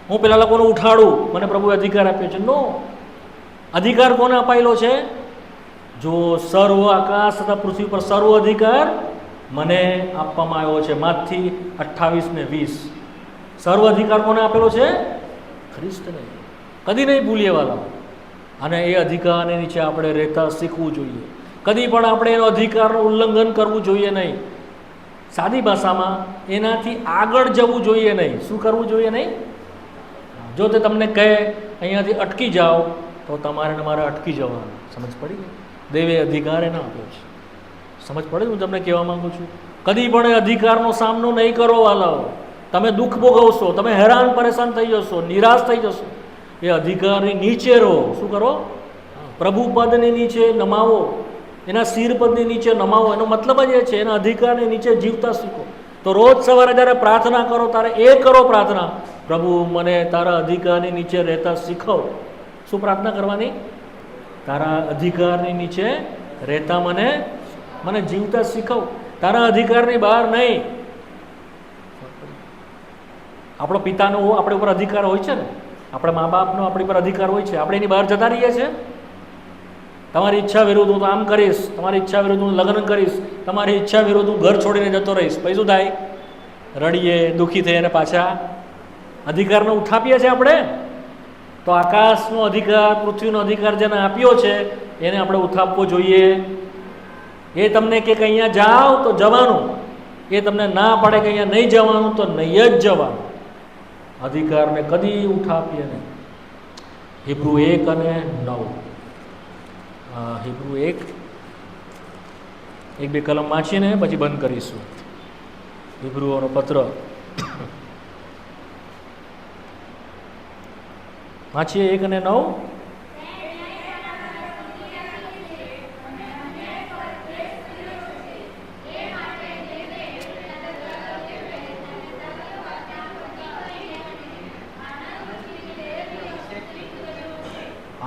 હું પેલા લોકોને ઉઠાડું, મને પ્રભુએ અધિકાર આપ્યો છે. નો. અધિકાર કોને અપાયેલો છે? જો સર્વ આકાશ તથા પૃથ્વી પર સર્વ અધિકાર મને આપવામાં આવ્યો છે. માથી 28 ને 20. સર્વ અધિકાર કોને આપેલો છે? ખ્રિસ્તને. કદી નહીં ભૂલીએ વાલા. અને એ અધિકારની નીચે આપણે રહેતા શીખવું જોઈએ. કદી પણ આપણે એનો અધિકારનું ઉલ્લંઘન કરવું જોઈએ નહીં. સાદી ભાષામાં એનાથી આગળ જવું જોઈએ નહીં. શું કરવું જોઈએ નહીં? જો તે તમને કહે અહીંયાથી અટકી જાઓ, તો તમારે ને મારે અટકી જવાનું. સમજ પડી ગઈ? દેવે અધિકાર એના આપ્યો છે. સમજ પડે? હું તમને કહેવા માગું છું, કદી પણ એ અધિકારનો સામનો નહીં કરો વાલાઓ. તમે દુઃખ ભોગવશો, તમે હેરાન પરેશાન થઈ જશો, નિરાશ થઈ જશો. એ અધિકારની નીચે રહો. શું કરો? પ્રભુ પદની નીચે નમાવો, એના શિર પદની નીચે નમાવો. એનો મતલબ જ એ છે, એના અધિકારની નીચે જીવતા શીખો. તો રોજ સવારે જ્યારે પ્રાર્થના કરો ત્યારે એ કરો પ્રાર્થના, પ્રભુ મને તારા અધિકારની નીચે રહેતા શીખવ. શું પ્રાર્થના કરવાની? તારા અધિકારની નીચે રહેતા મને જીવતા શીખવ. તારા અધિકારની બહાર નહીં. આપણો પિતાનો આપણી ઉપર અધિકાર હોય છે ને, આપણા મા બાપનો આપણી પર અધિકાર હોય છે. આપણે એની બહાર જતા રહીએ છીએ. તમારી ઈચ્છા વિરુદ્ધ હું આમ કરીશ, તમારી ઈચ્છા વિરુદ્ધ હું લગ્ન કરીશ, તમારી ઈચ્છા વિરુદ્ધ હું ઘર છોડીને જતો રહીશ. પછી શું થાય? રડીએ, દુઃખી થઈએ અને પાછા અધિકારને ઉઠાપીએ છીએ આપણે. તો આકાશનો અધિકાર, પૃથ્વીનો અધિકાર જેને આપ્યો છે એને આપણે ઉઠાપવો જોઈએ. એ તમને કે અહીંયા જાઓ તો જવાનું, એ તમને ના પાડે કે અહીંયા નહીં જવાનું તો નહીં જ જવાનું. અધિકારને કદી ઉઠાપીએ નહીં. હિબ્રુ 1 અને 9. હિબ્રુ 1-2 કલમ વાંચીને પછી બંધ કરીશું. હિબ્રુઓનો પત્ર વાંચીએ 1 અને 9.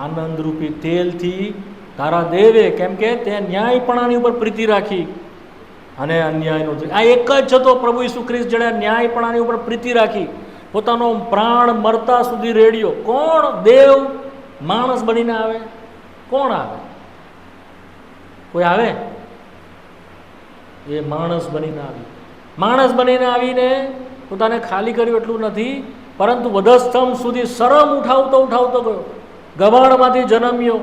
આનંદરૂપી તેલથી તારા દેવે, કેમ કે તે ન્યાયપણાની ઉપર પ્રીતિ રાખી અને અન્યાયનો આ એક જ હતો પ્રભુ ઈસુ ખ્રિસ્ત જેણે ન્યાયપણાની ઉપર પ્રીતિ રાખી, પોતાનો પ્રાણ મરતા સુધી રેડ્યો. કોણ? દેવ માણસ બનીને આવે? કોણ આવે? કોઈ આવે? એ માણસ બનીને આવી. માણસ બનીને આવીને પોતાને ખાલી કર્યું એટલું નથી, પરંતુ વધસ્તંભ સુધી શરમ ઉઠાવતો ઉઠાવતો ગયો. ગભાણમાંથી જન્મ્યો,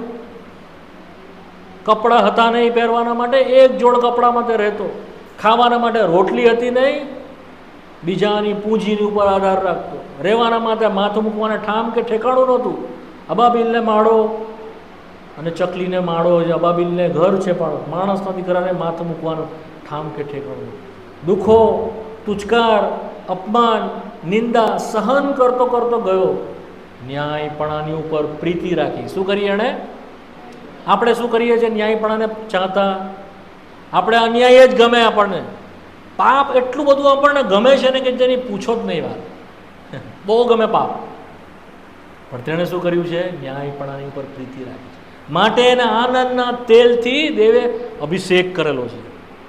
કપડાં હતા નહીં પહેરવાના માટે, એક જોડ કપડામાં તે રહેતો. ખાવાના માટે રોટલી હતી નહીં, બીજાની પૂંજીની ઉપર આધાર રાખતો. રહેવાના માટે માથું મૂકવાને ઠામ કે ઠેકાણું નહોતું. અબાબીલને માળો અને ચકલીને માળો, અબાબીલને ઘર છે પણ માણસ નથી ઘરાને માથું મૂકવાનું ઠામ કે ઠેકાણું. દુઃખો, તુચકાર, અપમાન, નિંદા સહન કરતો કરતો ગયો. ન્યાયપણાની ઉપર પ્રીતિ રાખી. શું કરીએ એણે? આપણે શું કરીએ છીએ? ન્યાયપણાને ચાહતા. આપણે અન્યાય જ ગમે. આપણને પાપ એટલું બધું આપણને ગમે છે ને કે જેની પૂછો જ નહીં વાત. બહુ ગમે પાપ. પણ તેણે શું કર્યું છે? ન્યાયપણાની ઉપર પ્રીતિ રાખી છે. માટે એના આનંદના તેલથી દેવે અભિષેક કરેલો છે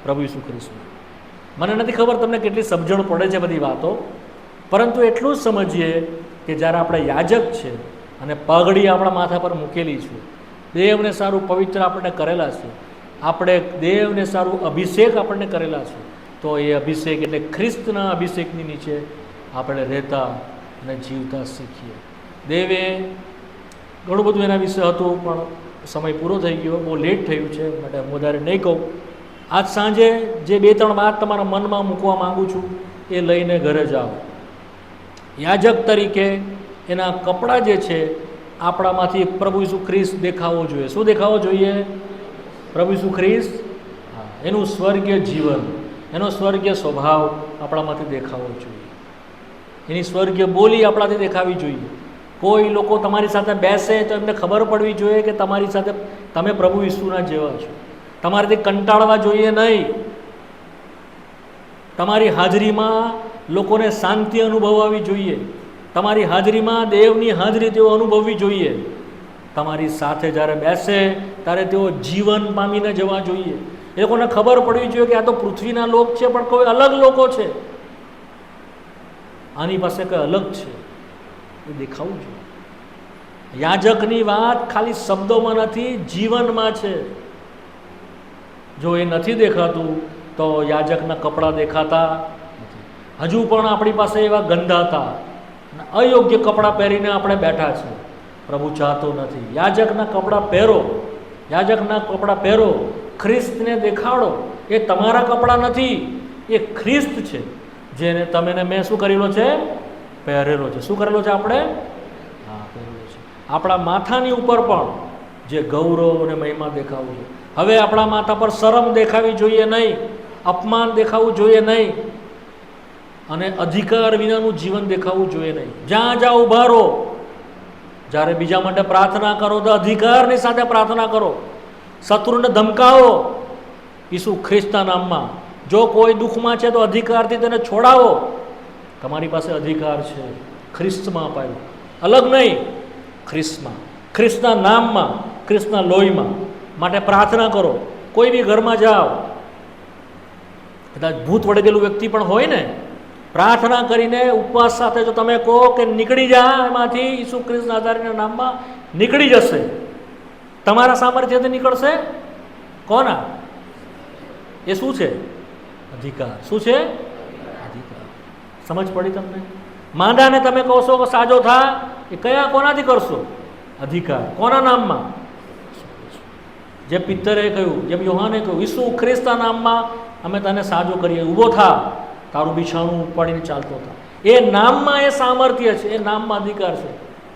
પ્રભુ ઈસુ ખ્રિસ્તનો. મને નથી ખબર તમને કેટલી સમજણ પડે છે બધી વાતો, પરંતુ એટલું જ સમજીએ કે જ્યારે આપણે યાજક છે અને પગડી આપણા માથા પર મૂકેલી છે, દેવને સારું પવિત્ર આપણને કરેલા છે, આપણે દેવને સારું અભિષેક આપણને કરેલા છે, તો એ અભિષેક એટલે ખ્રિસ્તના અભિષેકની નીચે આપણે રહેતા અને જીવતા શીખીએ. દેવે ઘણું બધું એના વિશે હતું, પણ સમય પૂરો થઈ ગયો, બહુ લેટ થયું છે, માટે હું વધારે નહીં કહું. આજ સાંજે જે 2-3 વાત તમારા મનમાં મૂકવા માગું છું એ લઈને ઘરે જાઓ. યાજક તરીકે એના કપડાં જે છે આપણામાંથી પ્રભુ ઈસુ ખ્રિસ્ત દેખાવો જોઈએ. શું દેખાવો જોઈએ? પ્રભુ ઈસુ ખ્રિસ્ત. હા, એનું સ્વર્ગીય જીવન, એનો સ્વર્ગીય સ્વભાવ આપણામાંથી દેખાવો જોઈએ. એની સ્વર્ગીય બોલી આપણાથી દેખાવી જોઈએ. કોઈ લોકો તમારી સાથે બેસે તો એમને ખબર પડવી જોઈએ કે તમારી સાથે તમે પ્રભુ ઈસુના જેવા છો. તમારાથી કંટાળવા જોઈએ નહીં. તમારી હાજરીમાં લોકોને શાંતિ અનુભવવી જોઈએ. તમારી હાજરીમાં દેવની હાજરી તેઓ અનુભવવી જોઈએ. તમારી સાથે જ્યારે બેસે ત્યારે તેઓ જીવન પામીને જવા જોઈએ. એ લોકોને ખબર પડવી જોઈએ કે આ તો પૃથ્વીના લોક છે, પણ કોઈ અલગ લોકો છે, આની પાસે કંઈ અલગ છે, એ દેખાવું જોઈએ. યાજકની વાત ખાલી શબ્દોમાં નથી, જીવનમાં છે. જો એ નથી દેખાતું તો યાજકના કપડાં દેખાતા નથી. હજુ પણ આપણી પાસે એવા ગંધાતા અયોગ્ય કપડાં પહેરીને આપણે બેઠા છીએ. પ્રભુ ચાહતો નથી. યાજકના કપડાં પહેરો, યાજકના કપડાં પહેરો, ખ્રિસ્તને દેખાડો. એ તમારા કપડાં નથી, એ ખ્રિસ્ત છે જેને તમે ને મેં શું કરેલો છે? પહેરેલો છે. શું કરેલો છે આપણે? હા, પહેરેલો છે. આપણા માથાની ઉપર પણ જે ગૌરવ અને મહિમા દેખાવું છે. હવે આપણા માથા પર શરમ દેખાવી જોઈએ નહીં, અપમાન દેખાવું જોઈએ નહીં, અને અધિકાર વિનાનું જીવન દેખાવું જોઈએ નહીં. જ્યાં જ્યાં ઊભા રહો, જ્યારે બીજા માટે પ્રાર્થના કરો તો અધિકારની સાથે પ્રાર્થના કરો. શત્રુને ધમકાવો ઈસુ ખ્રિસ્તના નામમાં. જો કોઈ દુઃખમાં છે તો અધિકારથી તેને છોડાવો. તમારી પાસે અધિકાર છે ખ્રિસ્તમાં અપાયો, અલગ નહીં, ખ્રિસ્તમાં, ખ્રિસ્તના નામમાં, ખ્રિસ્તના લોહીમાં. માટે પ્રાર્થના કરો. કોઈ બી ઘરમાં જાઓ, કદાચ ભૂત વળગેલું વ્યક્તિ પણ હોય ને, પ્રાર્થના કરીને ઉપવાસ સાથે જો તમે કહો કે નીકળી જા એમાંથી, ઈસુ ખ્રિસ્તના આધારના નામમાં નીકળી જશે. તમારા સામર્થ્યથી નીકળશે? કોના? એ શું છે? અધિકાર. શું છે? અધિકાર. સમજ પડી તમને? માંદાને તમે કહો છો કે સાજો થા, એ કયા કોનાથી કરશો? અધિકાર. કોના નામમાં? જે પિત્તરે કહ્યું, જેમ યોહાને કહ્યું, ઈસુ ખ્રિસ્તના નામમાં અમે તને સાજો કરીએ, ઊભો થા, તારું બિછાણું ઉપાડીને ચાલતો થા. એ નામમાં એ સામર્થ્ય છે, એ નામમાં અધિકાર છે.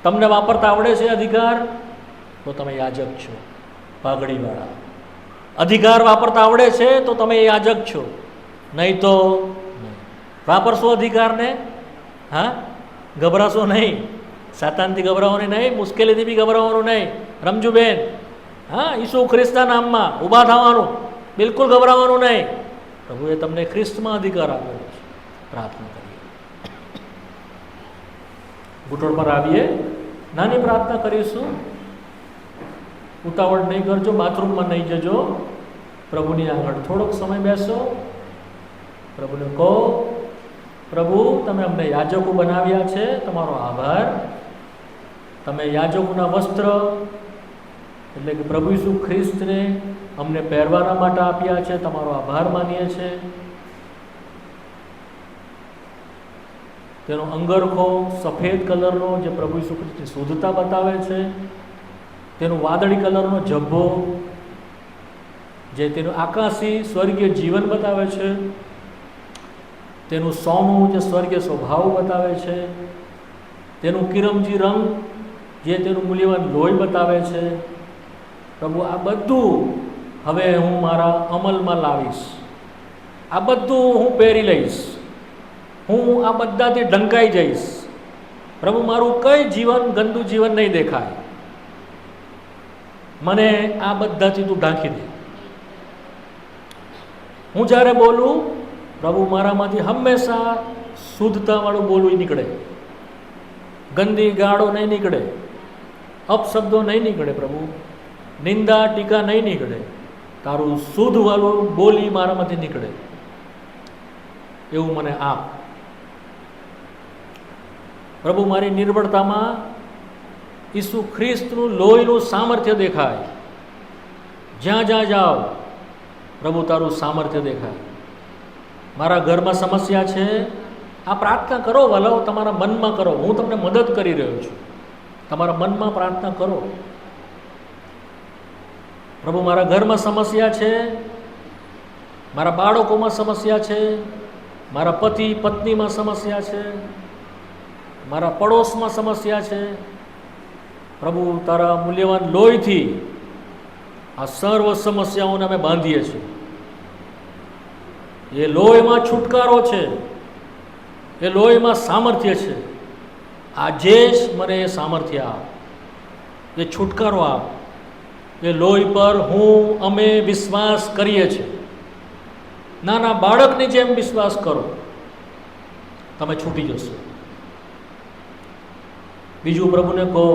તમને વાપરતા આવડે છે અધિકાર? તો તમે યાજક છો, પાઘડીવાળા. અધિકાર વાપરતા આવડે છે તો તમે યાજક છો, નહીં તો નહીં. વાપરશો અધિકારને? હા, ગભરાશો નહીં, સાતાનથી ગભરાવાની નહીં, મુશ્કેલીથી બી ગભરાવાનું નહીં. રમજુબેન, હા, ઈસુ ખ્રિસ્તના નામમાં ઊભા થવાનું, બિલકુલ ગભરાવાનું નહીં. પ્રભુએ તમને ખ્રિસ્તમાં અધિકાર આપ્યો છે. પ્રાર્થના કરીએ. ઘૂંટણ પર આવીએ, નાની પ્રાર્થના કરીશું. ઉતાવળ નહીં કરજો, બાથરૂમમાં નહીં જજો, પ્રભુની આગળ થોડોક સમય બેસો, પ્રભુને કહો, પ્રભુ તમે અમને યાજકો બનાવ્યા છે, તમારો આભાર. તમે યાજકોના વસ્ત્ર એટલે કે પ્રભુ ઈસુ ખ્રિસ્તને અમને પહેરવાના માટે આપ્યા છે, તમારો આભાર માનીએ છીએ. તેનો અંગરખો સફેદ કલરનો જે પ્રભુ ઈસુ ખ્રિસ્તની શુદ્ધતા બતાવે છે, તેનો વાદળી કલરનો જબ્બો જે તેનું આકાશી સ્વર્ગીય જીવન બતાવે છે, તેનું સોનું જે સ્વર્ગીય સ્વભાવ બતાવે છે, તેનું કિરમજી રંગ જે તેનું મૂલ્યવાન લોહી બતાવે છે. પ્રભુ આ બધું હવે હું મારા અમલમાં લાવીશ, આ બધું હું પહેરી લઈશ, હું આ બધાથી ઢંકાઈ જઈશ. પ્રભુ મારું કંઈ જીવન ગંદુ જીવન નહીં દેખાય, મને આ બધાથી તું ઢાંકી દે. હું જ્યારે બોલું પ્રભુ મારામાંથી હંમેશા શુદ્ધતાવાળું બોલવું નીકળે, ગંદી ગાળો નહીં નીકળે, અપશબ્દો નહીં નીકળે, પ્રભુ નિંદા ટીકા નહીં નીકળે, તારું શુદ્ધવાળું બોલી મારામાંથી નીકળે એવું મને આપ. પ્રભુ મારી નિર્બળતામાં ઈસુ ખ્રિસ્તનું લોહીનું સામર્થ્ય દેખાય. જ્યાં જ્યાં જાઓ પ્રભુ તારું સામર્થ્ય દેખાય. મારા ઘરમાં સમસ્યા છે, આ પ્રાર્થના કરો વલાઓ, તમારા મનમાં કરો, હું તમને મદદ કરી રહ્યો છું. તમારા મનમાં પ્રાર્થના કરો. પ્રભુ મારા ઘરમાં સમસ્યા છે, મારા બાળકોમાં સમસ્યા છે, મારા પતિ પત્નીમાં સમસ્યા છે, મારા પડોશમાં સમસ્યા છે. પ્રભુ તારા મૂલ્યવાન લોહીથી આ સર્વ સમસ્યાઓને અમે બાંધીએ છીએ. એ લોહીમાં છુટકારો છે, એ લોહીમાં સામર્થ્ય છે. આજે જ મને એ સામર્થ્ય આપ, એ છુટકારો આપ. એ લોહી પર અમે વિશ્વાસ કરીએ છીએ. નાના બાળકની જેમ વિશ્વાસ કરો, તમે છૂટી જશો. બીજું પ્રભુને કહો,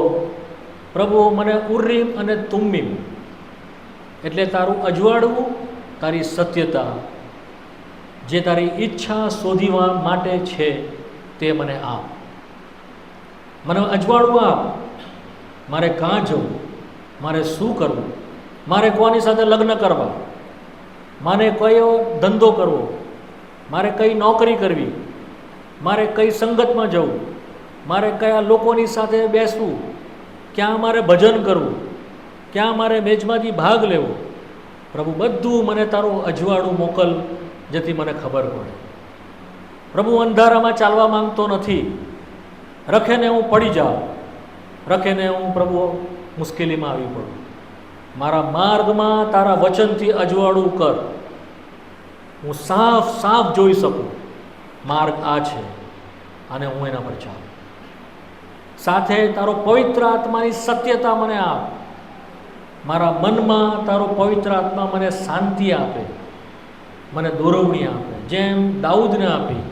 પ્રભુ મને ઉર્રીમ અને તુમ્મીમ એટલે તારું અજવાળવું, તારી સત્યતા, જે તારી ઈચ્છા શોધવા માટે છે તે મને આપ. મને અજવાળવું આપ. મારે કાં જવું, મારે શું કરવું, મારે કોની સાથે લગ્ન કરવા, મારે કયો ધંધો કરવો, મારે કઈ નોકરી કરવી, મારે કઈ સંગતમાં જવું, મારે કયા લોકોની સાથે બેસવું, ક્યાં મારે ભજન કરવું, ક્યાં મારે મેજમાંથી ભાગ લેવો. પ્રભુ બધું મને તારું અજવાળું મોકલ, જેથી મને ખબર પડે. પ્રભુ અંધારામાં ચાલવા માંગતો નથી. રખેને હું પડી જાઉં, રખેને હું પ્રભુ મુશ્કેલીમાં આવી પડું. મારા માર્ગમાં તારા વચનથી અજવાળું કર, હું સાફ સાફ જોઈ શકું માર્ગ આ છે અને હું એના પર ચાલું. સાથે તારો પવિત્ર આત્માની સત્યતા મને આપ. મારા મનમાં તારો પવિત્ર આત્મા મને શાંતિ આપે, મને દોરવણી આપે, જેમ દાઉદને આપી.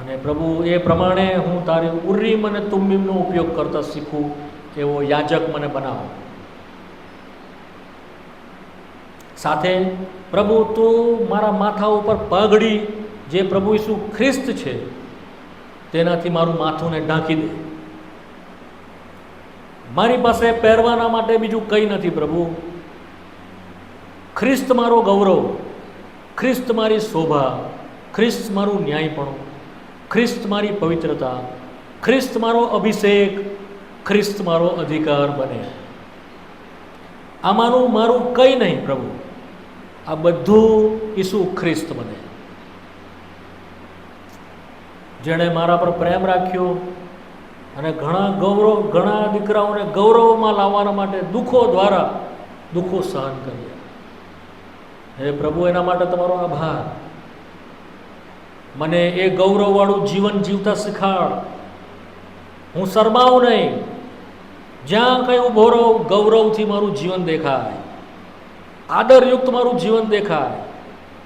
અને પ્રભુ એ પ્રમાણે હું તારી ઉર્રીમ અને તુમ્મીમનો ઉપયોગ કરતા શીખું એવો યાજક મને બનાવો. સાથે પ્રભુ તું મારા માથા ઉપર પાઘડી જે પ્રભુ ઈસુ ખ્રિસ્ત છે તેનાથી મારું માથુંને ઢાંકી દે. મારી પાસે પહેરવાના માટે બીજું કંઈ નથી પ્રભુ. ખ્રિસ્ત મારો ગૌરવ, ખ્રિસ્ત મારી શોભા, ખ્રિસ્ત મારું ન્યાયપણું, ખ્રિસ્ત મારી પવિત્રતા, ખ્રિસ્ત મારો અભિષેક, ખ્રિસ્ત મારો અધિકાર બને. આમાંનું મારું કંઈ નહીં પ્રભુ, આ બધું ઈસુ ખ્રિસ્ત બને. જેણે મારા પર પ્રેમ રાખ્યો અને ઘણા દીકરાઓને ગૌરવમાં લાવવાના માટે દુઃખો દ્વારા દુઃખો સહન કર્યા. હે પ્રભુ, એના માટે તમારો આભાર. મને એ ગૌરવવાળું જીવન જીવતા શીખાડ. હું શરમાવું નહીં. જ્યાં કંઈ ઊભો રહું, ગૌરવથી મારું જીવન દેખાય, આદરયુક્ત મારું જીવન દેખાય.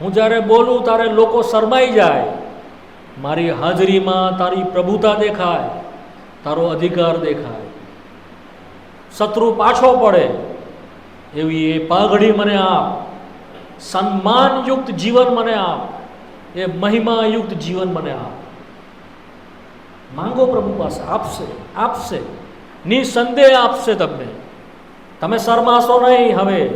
હું જ્યારે બોલું ત્યારે લોકો શરમાઈ જાય. મારી હાજરીમાં તારી પ્રભુતા દેખાય, તારો અધિકાર દેખાય. શત્રુ પાછો પડે એવી એ પાઘડી મને આપ, સન્માનયુક્ત જીવન મને આપ, એ મહિમાયુક્ત જીવન મને આપ. માંગો પ્રભુ પાસે, આપશે, આપશે, નિસંદેહ આપશે તમને. તમે શરમાશો નહીં હવે.